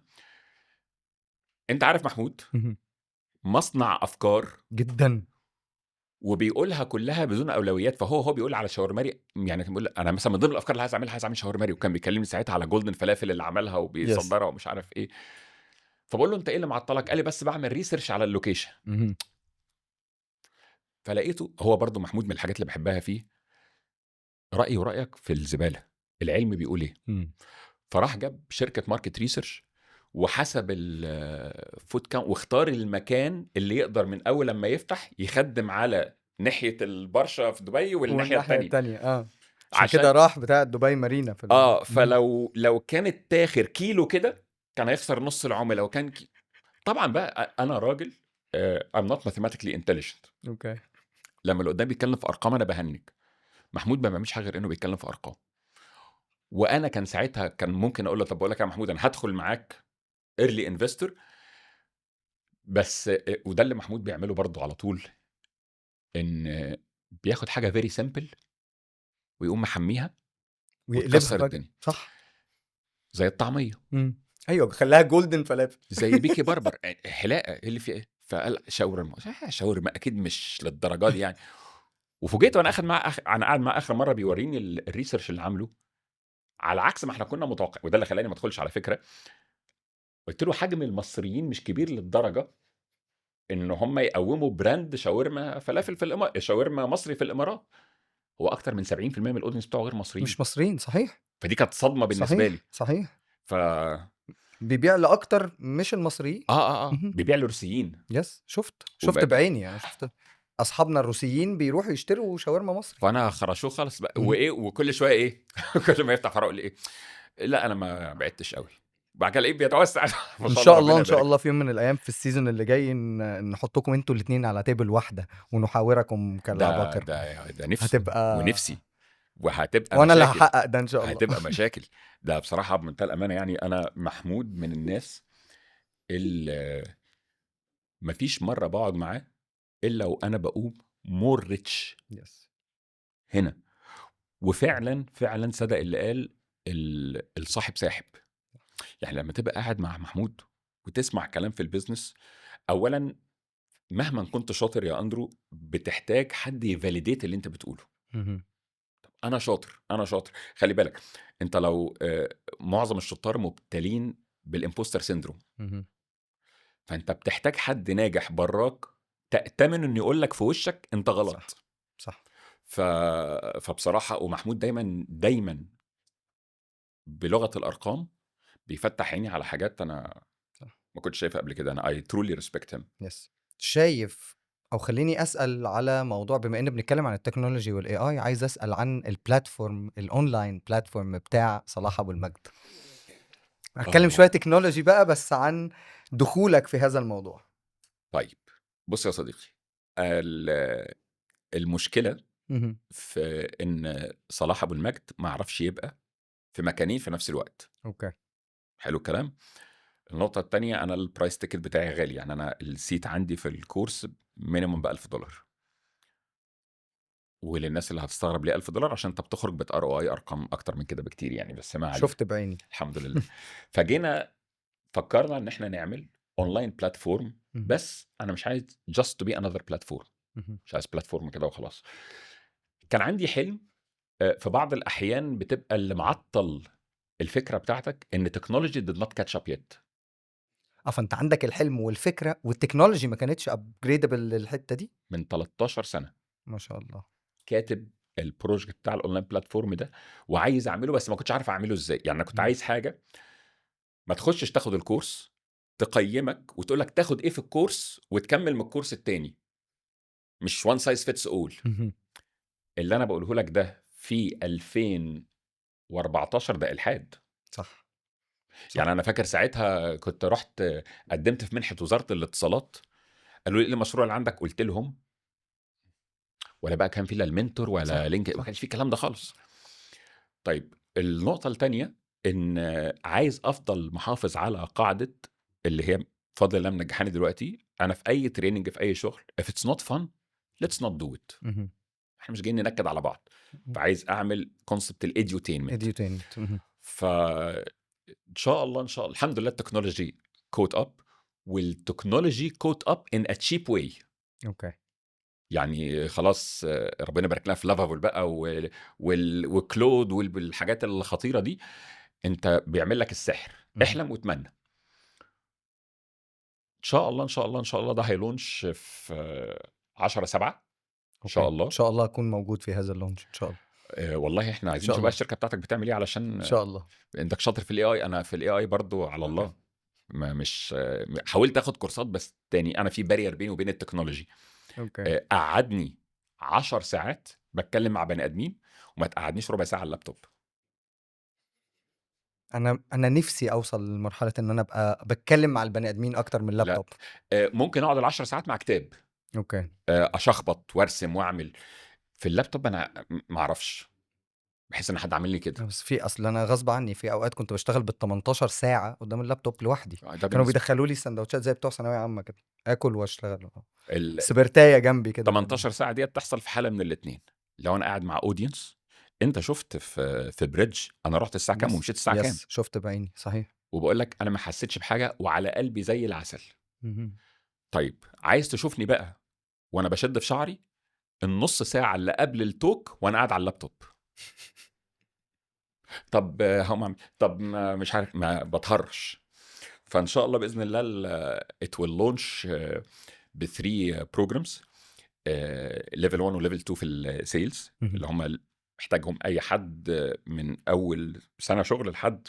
انت عارف محمود مهم. مصنع افكار جدا. وبيقولها كلها بدون اولويات. فهو بيقول على شاورماري، يعني كان بيقول انا مثلا من ضمن الافكار اللي عايز اعمل شاورماري، وكان بيكلمني ساعتها على جولدن فلافل اللي عملها يس. وبيصدرها ومش عارف ايه. فبقول له انت ايه اللي معطلك؟ قال لي بس بعمل ريسيرش على اللوكيشن. مهم. فلقيته هو برضو محمود من الحاجات اللي بحبها فيه رايي ورايك في الزباله، العلم بيقول ايه. مم. فراح جاب شركه ماركت ريسيرش وحسب الفود كاونت واختار المكان اللي يقدر من اول لما يفتح يخدم على ناحيه البرشا في دبي والناحيه والناحية الثانيه. التانية عشان كده عشان راح بتاع دبي مارينا في مهم. فلو كانت تاخر كيلو كده كان هيخسر نص العملاء. وكان طبعا بقى انا راجل I'm not mathematically intelligent. اوكي. لما اللي قدامي بيتكلم في ارقام انا بهنج. محمود ما بيعملش حاجه غير انه بيتكلم في ارقام. وانا كان ساعتها كان ممكن اقول له طب بقول لك يا محمود انا هدخل معاك ايرلي انفستور. بس وده اللي محمود بيعمله برضه على طول، ان بياخد حاجه فيري سيمبل ويقوم محميها ويقلبها وتكسر فجأة. الدنيا. صح. زي الطعميه، ايوه بيخليها جولدن فلافل. زي بيكي بربر حلاقه ايه اللي فيه ايه. فقال شاورما. شاورما اكيد مش للدرجه دي يعني. وفوجئت وانا انا قاعد مع اخر مره بيوريني الريسيرش اللي عامله على عكس ما احنا كنا متوقع. وده اللي خلاني ما ادخلش على فكره. قلت له حجم المصريين مش كبير للدرجه ان هم يقوموا براند شاورما فلافل في شاورما مصري في الامارات. هو اكتر من 70% من الاودينس بتوعه غير مصريين. مش مصريين. صحيح. فدي كانت صدمه بالنسبه لي. صحيح. ف بيبيع لأكتر مش المصريين. مهم. بيبيع للروسيين. يس. شفت بعيني يعني. شفت اصحابنا الروسيين بيروحوا يشتروا شاورما مصري. فانا خرشوه خالص بقى. مهم. وايه وكل شويه ايه كل ما يفتح فرق يقول لي ايه لا انا ما بعدتش قوي. بعد كده الاقيه بيتوسع. ما ان شاء شاء الله الله ربنا ان شاء يبارك. الله في يوم من الايام في السيزون اللي جاي نحطكم انتوا الاثنين على تيبل واحده ونحاوركم ده كالعباقر. ده ده نفسي هتبقى ونفسي وهتبقى وانا اللي مشاكل، هحقق ده ان شاء الله. هتبقى مشاكل. ده بصراحه بمنتهى الامانه يعني انا محمود من الناس اللي مفيش مره بقعد معاه الا وانا بقوم مور ريتش يس. هنا. وفعلا فعلا صدق اللي قال الصاحب ساحب. يعني لما تبقى قاعد مع محمود وتسمع كلام في البيزنس، اولا مهما كنت شاطر يا اندرو بتحتاج حد يفاليديت اللي انت بتقوله. مهم. انا شاطر، انا شاطر. خلي بالك انت لو معظم الشطار مبتلين بالامبوستر سيندروم، مهم. فانت بتحتاج حد ناجح براك تأتمن انه يقول لك في وشك انت صح غلط. صح. ف... فبصراحة ومحمود دايما دايما بلغة الارقام بيفتح عيني على حاجات انا صح. ما كنتش شايفها قبل كده. انا I truly respect him. يس. شايف، او خليني اسال على موضوع، بما ان بنتكلم عن التكنولوجي والاي اي، عايز اسال عن البلاتفورم، الاونلاين بلاتفورم بتاع صلاح ابو المجد. هتكلم شويه اه تكنولوجي بقى، بس عن دخولك في هذا الموضوع. طيب، بص يا صديقي، المشكلة مهم. في ان صلاح ابو المجد ما عرفش يبقى في مكانين في نفس الوقت. اوكي. حلو الكلام. النقطة التانية، أنا البرايس تيكت بتاعي غالي. يعني أنا السيت عندي في الكورس مينيموم ب$1000. وللناس اللي هتستغرب ليه $1000، عشان أنت بتخرج بتار او اي أرقام أكتر من كده بكتير يعني، بس ما علينا. شفت بعيني. الحمد لله. فجينا فكرنا إن إحنا نعمل أونلاين بلاتفورم، مهم. بس أنا مش عايز just to be another platform. مهم. مش عايز بلاتفورم كده وخلاص. كان عندي حلم. في بعض الأحيان بتبقى اللي معطل الفكرة بتاعتك إن تكنولوجي did not catch up yet. فانت عندك الحلم والفكره، والتكنولوجي ما كانتش ابجريدبل للحته دي. من 13 سنة ما شاء الله. كاتب البروجكت بتاع الاونلاين بلاتفورم ده وعايز اعمله، بس ما كنتش عارف اعمله ازاي. يعني انا كنت مهم. عايز حاجه ما تخشش تاخد الكورس تقيمك وتقول لك تاخد ايه في الكورس وتكمل من الكورس التاني، مش وان سايز فيتس اول. مهم. اللي انا بقوله لك ده في 2014 ده الحاد. صح صح. يعني انا فاكر ساعتها كنت رحت قدمت في منحه وزاره الاتصالات، قالوا لي ايه المشروع اللي عندك؟ قلت لهم، ولا بقى كان في لا المنتور ولا صح لينك، ما صح. كانش في الكلام ده خالص. طيب النقطة التانية، إن عايز أفضل محافظ على قاعدة اللي هي بفضل الله منجحاني دلوقتي. أنا في أي تريننج في أي شغل if it's not fun let's not do it. مهم. إحنا مش جايين ننكد على بعض. فعايز أعمل كونسبت الإديوتينمنت. اديوتينمنت. فإن شاء الله إن شاء الله الحمد لله التكنولوجي كوت أب، والتكنولوجي كوت أب in a cheap way. اوكي. يعني خلاص ربنا يبارك لنا في لافابول بقى وكلود والحاجات الخطيره دي، انت بيعمل لك السحر. مهم. احلم واتمنى. ان شاء الله ان شاء الله ان شاء الله ده هيلونش في 10/7 ان اوكي. شاء ان الله. شاء الله اكون موجود في هذا اللونش ان شاء الله. والله احنا ان عايزين شاء نشوف بقى الله. الشركه بتاعتك بتعمل ايه، ان علشان شاء الله. انك شاطر في الاي اي. انا في الاي اي برضو على الله. ما مش حاولت اخد كورسات، بس تاني انا في بارير بيني وبين التكنولوجي. اوكي. قعدني 10 ساعات بتكلم مع بني ادمين، وما تقعدنيش ربع ساعه على اللابتوب. انا نفسي اوصل لمرحله ان انا ابقى بتكلم مع البني ادمين اكتر من لا اللابتوب. ممكن اقعد ال10 ساعات مع كتاب، اوكي. اشخبط وارسم واعمل. في اللابتوب انا ما اعرفش، بحس ان حد عامل لي كده. بس في اصل انا غصب عني في اوقات كنت بشتغل بال18 ساعه قدام اللابتوب لوحدي. ده كانوا بالنسبه بيدخلوا لي السندوتشات زي بتوع ثانويه عامه كده، اكل واشتغل. ال سبرتايه جنبي كده بقدم. 18 ساعه دي بتحصل في حاله من الاثنين. لو انا قاعد مع اودينس، انت شفت في بريدج انا رحت الساعه كام يس ومشيت الساعه كام، يس شفت بعيني صحيح. وبقول لك انا ما حسيتش بحاجه وعلى قلبي زي العسل. مهم. طيب عايز تشوفني بقى وانا بشد في شعري النص ساعه اللي قبل التوك وانا قاعد على اللابتوب. طب طب مش عارف، ما بتهرش. فان شاء الله باذن الله it will launch ب 3 programs، ليفل 1 وليفل 2 في السيلز، مهم. اللي هم محتاجهم اي حد من اول سنه شغل لحد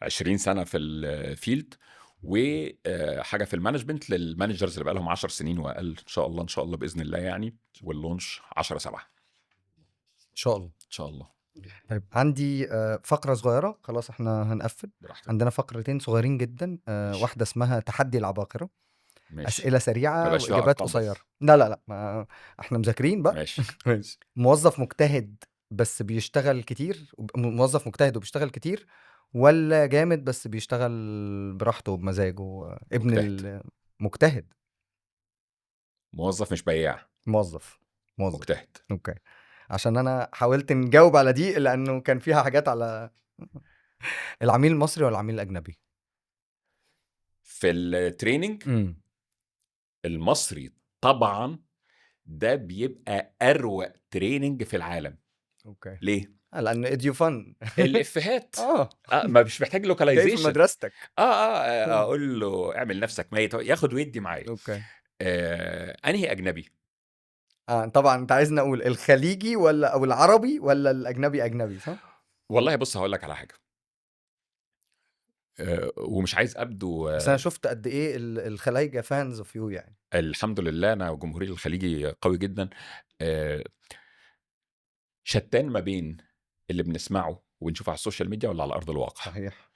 20 سنه في الفيلد، وحاجه في المانجمنت للمانجرز اللي بقى لهم 10 سنين واقل. ان شاء الله ان شاء الله باذن الله يعني واللونش 10/7 ان شاء الله. ان شاء الله. طيب عندي فقره صغيره، خلاص احنا هنقفل. براحتك. عندنا فقرتين صغيرين جدا، ماشي. واحده اسمها تحدي العباقره. ماشي. اسئله ما سريعه بقاش فيها واجابات ارقام بس. قصيره. لا لا لا، ما احنا مذاكرين بقى. ماشي. ماشي. موظف مجتهد بس بيشتغل كتير، موظف مجتهد وبيشتغل كتير، ولا جامد بس بيشتغل براحته وبمزاجه؟ ابن مجتهد. المجتهد. موظف مش بياع. موظف. موظف. مجتهد. اوكي. عشان انا حاولت نجاوب على دي لانه كان فيها حاجات على العميل المصري ولا العميل الاجنبي. في التريننج امم. المصري طبعا ده بيبقى اروق تريننج في العالم. اوكي. ليه؟ لان اديو فن. الافيهات. اه. ما مش محتاج جاي في لوكاليزيشن. مدرستك. اقول له اعمل نفسك ميت ياخد ويدي معايا. اوكي. انهي اجنبي؟ طبعا انت عايزني اقول الخليجي ولا او العربي ولا الاجنبي اجنبي، صح؟ والله بص هقول لك على حاجه. ومش عايز ابدو بس انا شفت قد ايه الخلايجه فانز اوف يو يعني. الحمد لله انا جمهوري الخليجي قوي جدا. آه، شتان ما بين اللي بنسمعه ونشوفه على السوشيال ميديا ولا على ارض الواقع. صحيح.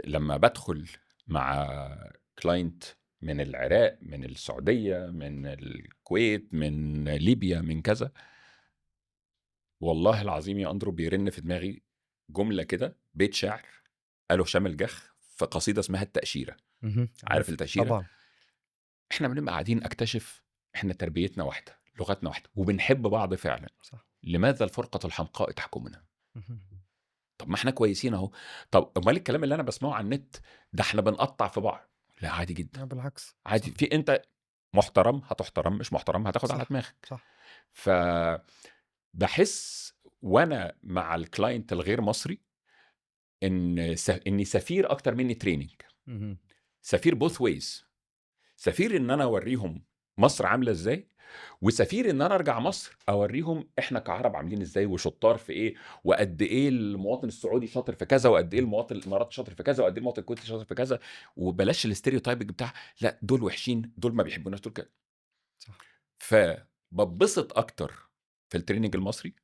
لما بدخل مع كلاينت من العراق، من السعوديه، من الكويت، من ليبيا، من كذا، والله العظيم يا اندرو بيرن في دماغي جمله كده، بيت شعر قاله هشام الجح في قصيده اسمها التاشيره. عارف عارف التاشيره؟ طبعا. احنا بنبقى قاعدين اكتشف احنا تربيتنا واحده، لغتنا واحده، وبنحب بعض فعلا. صح. لماذا الفرقه الحمقاء تحكمنا؟ مهم. طب ما احنا كويسين اهو. طب امال الكلام اللي انا بسمعه على النت ده احنا بنقطع في بعض؟ لا عادي جدا. بالعكس. عادي. صح. في انت محترم هتحترم، مش محترم هتاخد على صح. دماغك. صح. فبحس وانا مع الكلاينت الغير مصري اني سفير اكتر مني تريننج. مهم. سفير بوث ويز. سفير ان انا اوريهم مصر عامله ازاي، وسفير ان انا ارجع مصر اوريهم احنا كعرب عاملين ازاي وشطار في ايه، وقد ايه المواطن السعودي شاطر في كذا، وقد ايه المواطن الاماراتي شاطر في كذا، وقد ايه المواطن الكويتي شاطر في كذا. وبلاش الاستيريوتايبنج بتاع لا دول وحشين، دول ما بيحبوناش، دول كده. صح. فببسط اكتر في التريننج المصري،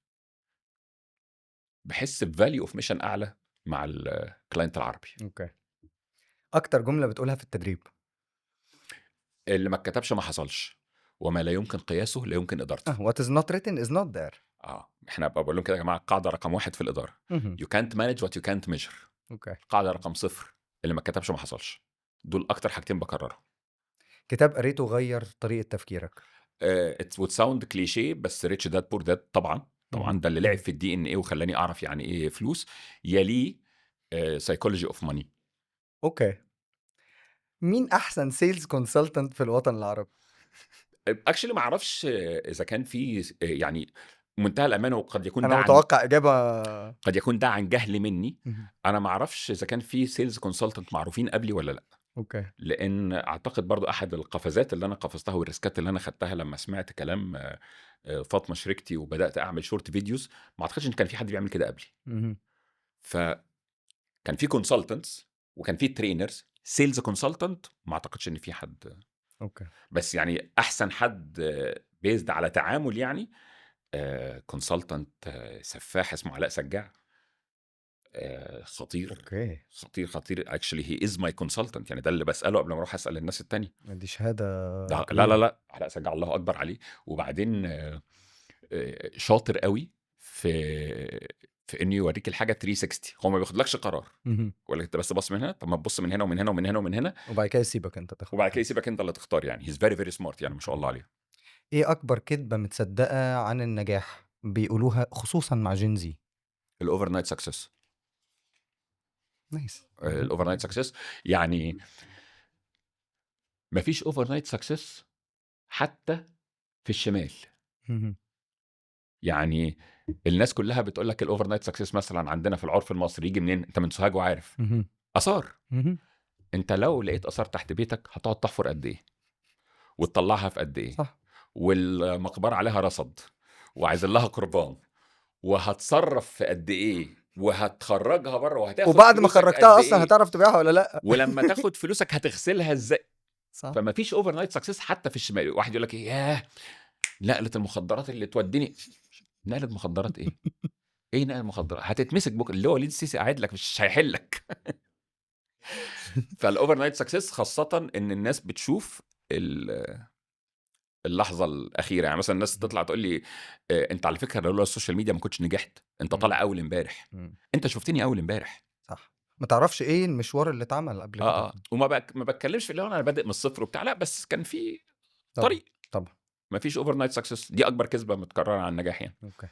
بحس بفاليو اوف ميشن اعلى مع الكلاينت العربي. اوكي. اكتر جمله بتقولها في التدريب؟ اللي ما اتكتبش ما حصلش، وما لا يمكن قياسه لا يمكن ادارته. what is not written is not there. احنا بقول لهم كده يا جماعه، القاعده رقم 1 في الاداره مهم. you can't manage what you can't measure. اوكي. القاعده رقم 0 اللي ما اتكتبش ما حصلش. دول اكتر حاجتين بكررهم. كتاب قريته غير طريقه تفكيرك؟ ات would sound كليشيه بس ريتش داد بور داد طبعا. طبعا ده اللي لعب في الدي ان ايه وخلاني اعرف يعني ايه فلوس. يليه سايكولوجي اوف ماني. اوكي. مين احسن سيلز كونسلتنت في الوطن العربي؟ اكشلي ما اعرفش اذا كان في يعني منتهى الامانه، وقد يكون ده انا عن متوقع اجابه. قد يكون ده عن جهل مني. مهم. انا ما اعرفش اذا كان في سيلز كونسلتنت معروفين قبلي ولا لا. اوكي. لان اعتقد برضو احد القفزات اللي انا قفزتها والريسكات اللي انا خدتها لما سمعت كلام فاطمه شريكتي وبدات اعمل شورت فيديوز، ما اعتقدش ان كان في حد بيعمل كده قبلي. مهم. فكان في كونسلتنتس وكان في ترينرز. سيلز كونسلتنت ما اعتقدش ان في حد. اوكي. بس يعني احسن حد بيزد على تعامل يعني كونسلتنت سفاح اسمه علاء سجاع. خطير. اوكي. خطير خطير. اكشلي هي از ماي كونسلتنت، يعني ده اللي بساله قبل ما اروح اسال الناس التانية. دي شهاده لا كبيره. لا علاء سجاع الله اكبر عليه. وبعدين شاطر قوي في انه يوريك الحاجه 360. هو ما بياخدلكش قرار، مهم. ولا انت بس بص من هنا، طب ما تبص من هنا ومن هنا ومن هنا ومن هنا، وبعد كده يسيبك انت تاخد وبعد كده يسيبك انت اللي تختار. يعني هيز فيري فيري سمارت يعني، ما شاء الله عليه. ايه اكبر كذبه متصدقه عن النجاح بيقولوها خصوصا مع جينزي؟ الاوفر نايت سكسس. نايس. الاوفر نايت سكسس يعني مفيش اوفر نايت سكسس حتى في الشمال. مهم. يعني الناس كلها بتقول لك الاوفر نايت سكسس مثلا عندنا في العرف المصري يجي منين؟ انت من سوهاج وعارف مهم. اثار. مهم. انت لو لقيت اثار تحت بيتك هتقعد تحفر قد ايه وتطلعها في قد ايه، صح. والمقبره عليها رصد وعايز لها قربان، وهتصرف في قد ايه، وهتخرجها بره، وهتاخد وبعد ما فلوسك خرجتها قد اصلا ايه، هتعرف تبيعها ولا لا؟ ولما تاخد فلوسك هتغسلها ازاي. صح. فما فيش اوفر نايت سكسس حتى في الشمال. واحد يقول لك ايه، ياه نقله المخدرات اللي توديني. نقله مخدرات ايه؟ ايه نقله مخدرات؟ هتتمسك بكره. اللي هو وليد السيسي قاعد لك مش هيحلك. فالاوفر نايت سكسس خاصه ان الناس بتشوف اللحظه الاخيره. يعني مثلا الناس تطلع تقول لي انت على فكره لولا السوشيال ميديا ما كنتش نجحت، انت إمم. طالع اول امبارح، إمم. انت شفتني اول امبارح. صح. ما تعرفش إيه المشوار اللي اتعمل قبل كده. ما بتكلمش في اللي هو انا بادئ من الصفر وبتاع، لا، بس كان في طبعًا، طريق. طبعًا. ما فيش اوفر نايت سكسس، دي اكبر كذبه متكرره عن النجاح يعني. أوكي.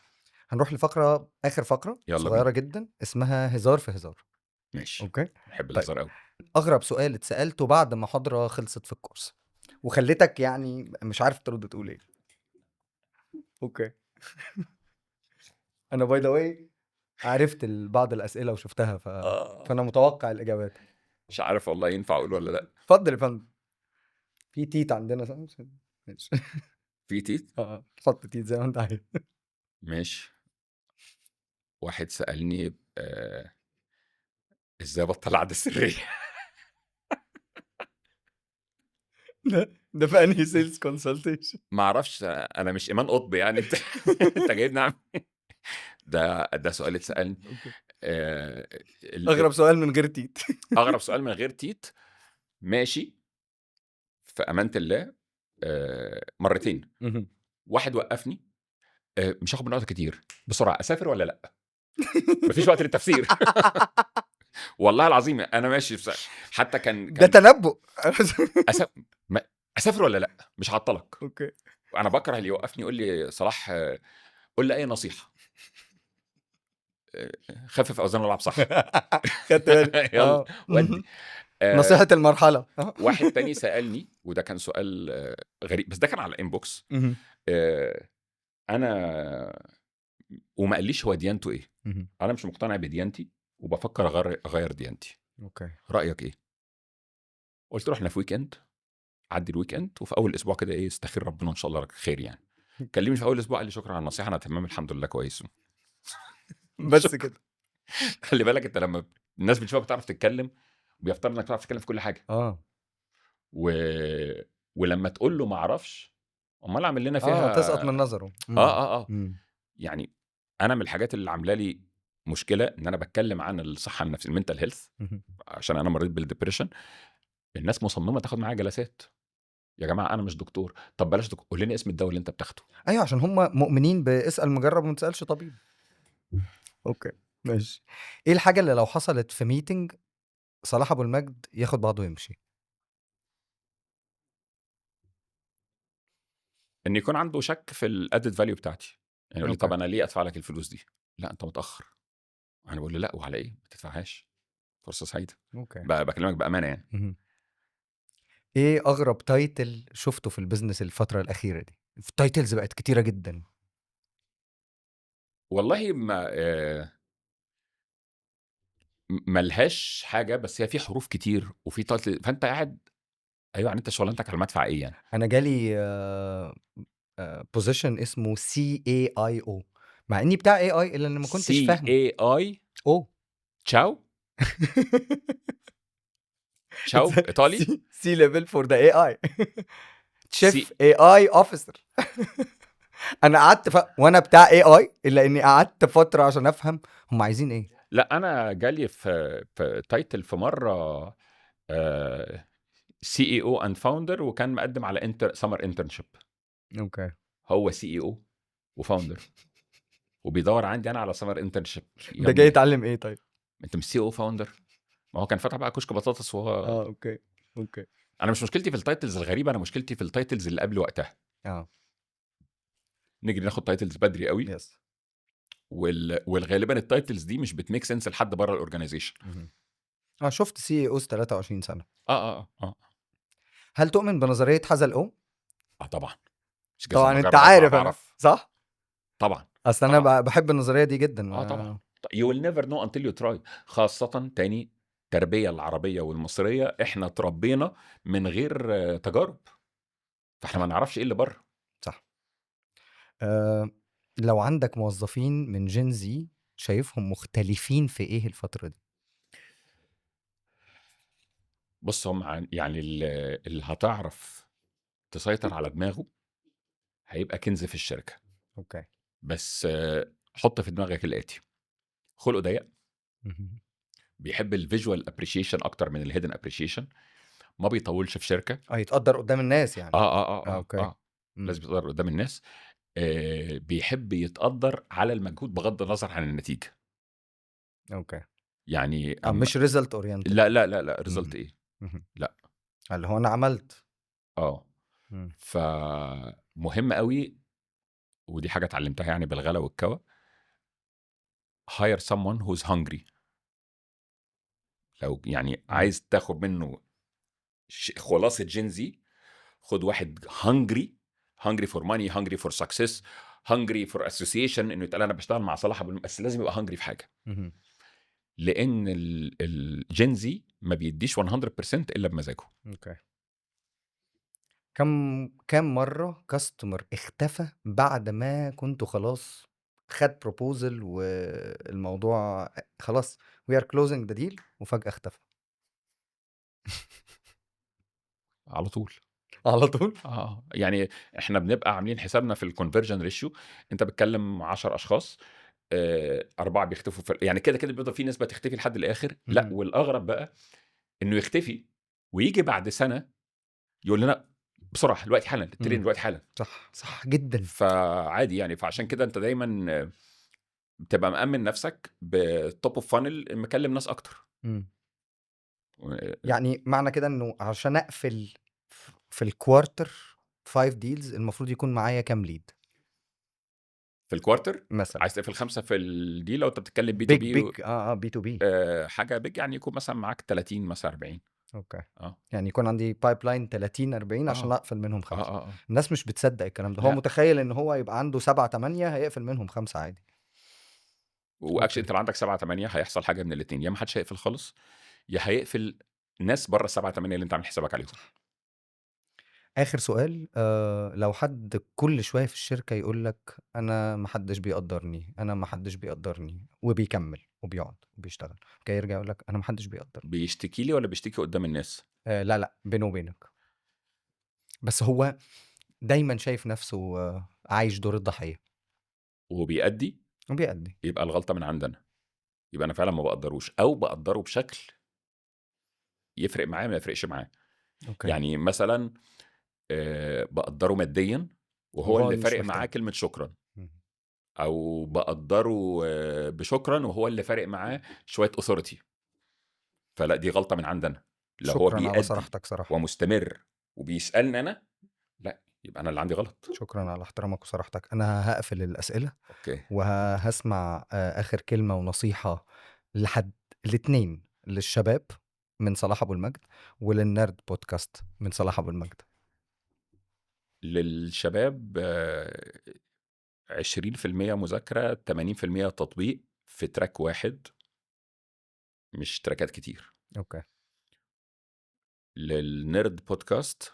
هنروح لفقرة آخر فقرة يلا صغيرة بينا. جدًا اسمها هزار في هزار. ماشي. أوكي؟ بحب طيب، الهزار قوي. أغرب سؤال اتسألته بعد محاضرة خلصت في الكورس، وخلّتك يعني مش عارف ترد تقول إيه؟ أوكي. أنا by the way عرفت بعض الأسئلة وشُفتها فأنا متوقع الإجابات. مش عارف والله ينفع اقول ولا لا. اتفضل يا فندم. في تيت عندنا ماشي. في تيت. حُط تيت زي ما أنت عايز. ماشي. واحد سالني ازاي ابطل عاده سريه. ده في أنهي sales consultation؟ ما اعرفش، انا مش ايمان قطب يعني. انت انت جايبني اعمل ده سؤال اتسالني. أوكي. آه، أغرب سؤال من غير تيت. اغرب سؤال من غير تيت. ماشي. في امانه الله مرتين. اهم. واحد وقفني، مش هاخد من وقتك كتير، بسرعه اسافر ولا لا؟ مفيش وقت للتفسير. والله العظيم انا ماشي حتى كان ده تنبؤ. أس... ما... اسافر ولا لا، مش هعطلك. أوكي. انا بكره اللي يوقفني يقول لي صلاح قول لي اي نصيحه، خفف اوزان والعب صح. خدت بالي. يلا ودي. نصيحة المرحلة. واحد تاني سالني، وده كان سؤال غريب، بس ده كان على الانبوكس. اهم. انا وما قاليش هو ديانته ايه. اهم. انا مش مقتنع بديانتي وبفكر اغير ديانتي، أوكي. رايك ايه؟ قلت له احنا في ويك اند، عدي الويك اند، وفي اول اسبوع كده ايه استخير ربنا ان شاء الله لك خير يعني. كلمني في اول اسبوع قال لي شكرا على النصيحه، انا تمام الحمد لله كويس. بس شكرا. كده. خلي بالك انت لما الناس بتشوفك بتعرف تتكلم، بيفترض انك بتعرف تتكلم في كل حاجه، آه. و... ولما تقول له ما اعرفش، امال اعمل لنا فيها. تسقط من نظره. إمم. يعني انا من الحاجات اللي عامله لي مشكله ان انا بتكلم عن الصحه النفسيه، المنتال هيلث، اهم. عشان انا مريض بالدبريشن. الناس مصممه تاخد معايا جلسات. يا جماعه انا مش دكتور، طب بلاش دكتور، قول لنا اسم الدواء اللي انت بتاخده. أيوه، عشان هم مؤمنين باسأل مجرب وما تسألش طبيب. أوكي، ماشي. إيه الحاجة اللي لو حصلت في meeting صلاح أبو المجد ياخد بعضه ويمشي؟ ان يكون عنده شك في الادد فاليو بتاعتي، يعني يقول لي أوكي. طب انا ليه ادفع لك الفلوس دي؟ لا انت متاخر. انا بقول له لا، وعلى ايه؟ ما تدفعهاش، فرصه سعيده. أوكي. بكلمك بامانه يعني. اهم. إيه أغرب title شُفته في الbusiness الفترة الأخيرة دي؟ الtitles بقت كتيرة جدًا. والله ما لهاش حاجه، بس هي في حروف كتير وفي تايتل، فانت قاعد ايوه يعني انت شغلانتك على المدفع ايه يعني. أنا جالي position اسمه CAIO مع إني بتاع AI إلا إني ما كنتش سي فاهمه. اي اي. Oh. تشاو. It's تشاو ايطالي. C level for the AI. سي. Chief AI officer. أنا قعدت وأنا بتاع AI إلا إني قعدت فترة عشان أفهم هم عايزين إيه. لا انا جالي في تايتل في مره سي اي او اند فاوندر، وكان مقدم على سمر انترنشيب. أوكي. هو سي اي او وفاوندر وبيدور عندي انا على سمر انترنشيب. يا ده جاي ابني يتعلم إيه طيب؟ انت مش سي او فاوندر؟ ما هو كان فاتح بقى كشك بطاطس وهو. أوكي. أوكي. انا مش مشكلتي في التايتلز الغريبه، انا مشكلتي في التايتلز اللي قبل وقتها. نيجي ناخد تايتلز بدري قوي، يس. والغالبا التايتلز دي مش بتميك سنس لحد بره الاورجنايزيشن. شُفت CEOs 23 سنة. اه هل تؤمن بنظرية حذا الأم؟ طبعا. مش جايز لما طبعًا أنت اجرب اطلع عارف أنا، بعرف. صح؟ طبعا. أصل أنا باحب النظرية دي جدًا. طبعا. you will never know until you try. خاصه تاني التربيه العربيه والمصريه، احنا اتربينا من غير تجارب، فاحنا ما نعرفش ايه اللي بره. صح. لو عندك موظفين من Gen Z شايفهم مختلفين في إيه الفترة دي؟ بص هم يعني اللي هتعرف تسيطر على دماغه هيبقى كنز في الشركه. أوكي. بس حط في دماغك الاتي: خلقه ضيق، اهم. بيحب الفيجوال ابريشيشن اكتر من الهيدن ابريشيشن، ما بيطولش في شركه. يتقدّر قدّام الناس يعني. اه اه اه اه, أوكي. آه. لازم إمم. يتقدّر قدّام الناس، بيحب يتقدّر على المجهود بغض النظر عن النتيجة. أوكي. يعني مش result oriented. لا، لا، لا، لأ result اهم. إيه؟ اهم. لأ. اللي هو أنا عملت. آه. إمم. فمهم أوي، ودي حاجة اتعلمتها يعني بالغلا والكوى، hire someone who's hungry. لو يعني إمم. عايز تاخد منه خلاصة Gen Z، خُد واحد hungry for money، hungry for success، hungry for association، إنه يتقال أنا باشتغل مع صلاح بس لازم يبقى hungry في حاجة. اهم. لإن الGen Z ما بيدّيش 100% إلا بمزاجه. أوكي. كام مرّة customer اختفى بعد ما كنتم خلاص خَد proposal والموضوع خلاص we are closing the deal وفجأة اختفى؟ على طول. على طول؟ يعني إحنا بنبقى عاملين حسابنا في الconversion ratio، أنت بتكلم 10 أشخاص، 4 بيختفوا يعني كده بيفضل في نسبة تختفي لحد الآخر. لأ، اهم. والأغرب بقى إنه يختفي وييجي بعد سنة يقول لنا بسرعة دلوقتي حالًا، الtraining إمم. دلوقتي حالًا. صح، صح جدًا. فعادي يعني، فعشان كده أنت دايمًا بتبقى مأمِّن نفسك بtop of funnel مكلم ناس أكتر. إمم. و يعني معنى كده إنه عشان أقفل في الquarter 5 deals المفروض يكون معايا كام lead في الquarter مثلًا؟ عايز تقفل 5 في دي لو أنت بتتكلم big B2B، B2B. حاجة big يعني يكون مثلًا معاك 30 مثلًا 40. أوكي. آه. يعني يكون عندي pipeline 30، 40 عشان آه. أقفل منهم آه، 5. آه، آه. الناس مش بتصدق الكلام ده، هو لأ، متخيل إن هو يبقى عنده 7، 8 هيقفل منهم 5 عادي. وactually أوكي. أنت لو عندك 7، 8 هيحصل حاجة من الاتنين، يا ما حدش هيقفل خالص، يا هيقفل ناس برّه ال7، 8 اللي أنت عامل حسابك عليهم. آخر سؤال، لو حد كل شوية في الشركة يقول لك أنا ما حدش بيقدّرني، أنا ما حدش بيقدّرني، وبيكمّل وبيقعد وبيشتغل، كده يرجع يقول لك أنا ما حدش بيقدّرني. بيشتكي لي والّا بيشتكي قدّام الناس؟ لا، لأ، بينه وبينك. بس هو دايمًا شايف نَفْسه عايش دور الضحية وبيأدّي، وبيأدّي. يبقى الغلطة من عندنا، يبقى أنا فعلًا ما باقدّروش، أو باقدّره بشكل يفرق معاه ما يفرقش معاه. أوكي. يعني مثلًا باقدّره ماديًا وهو وهو اللي مش فارق معاه محتاج. كلمة شكرًا، إمم. أو باقدّره بشكرًا وهو اللي فارق معاه شوية authority. فلأ، دي غلطة من عندنا. لو هو شكرًا على بيأدّي صراحتك صراحة. ومستمر وبيسألني أنا، لأ، يبقى أنا اللي عندي غلط. شكرًا على احترامك وصراحتك. أنا هاقفل الأسئلة أوكي. هاسمع آخر كلمة ونصيحة لحد الاتنين، للشباب من صلاح أبو المجد، وللNerd podcast من صلاح أبو المجد. للشباب 20% مذاكرة، 80% تطبيق في track واحد، مش تراكات كتير. أوكي. للNerd podcast،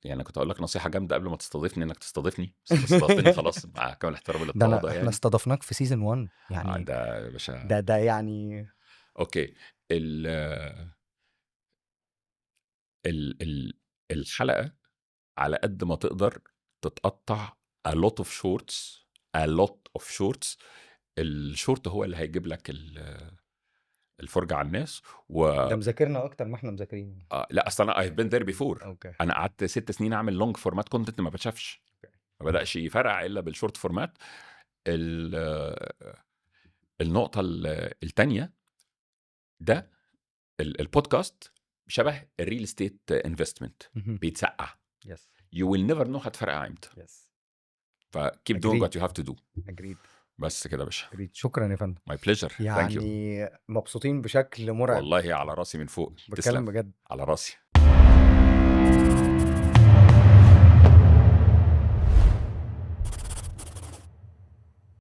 يعني أنا كنت هاقول لك نصيحة جامدة قبل ما تستضيفني إنك تستضيفني، بس أنت استضفتني خلاص مع كامل الاحترام ده والتواضع إحنا يعني. استضفناك في season 1 يعني ده يا باشا. ده يعني أوكي. ال ال ال الحلقة على قد ما تقدر تتقطّع a lot of shorts، a lot of shorts. الshort هو اللي هيجيب لك الفرجة على الناس. ده مذاكرنا أكتر ما إحنا مذاكرين. لأ، أصل أنا I've been there before. أوكي. أنا قعدت 6 سنين أعمل long format content ما باتشافش، أوكي. ما بدأش يفرقع إلا بالshort format. ال النقطة التانية، ده البودكاست شبه الreal estate investment، اهم. بيتسقّع. Yes. You will never know هتفرقع إمتى. Yes. فkeep doing agreed. what you have to do. agreed. بس كده يا باشا. agreed. شكرًا يا فندم. My pleasure. Thank you. يعني مبسوطين بشكل مرعب. والله على راسي من فوق. باتكلم تسلم. بجد. على راسي.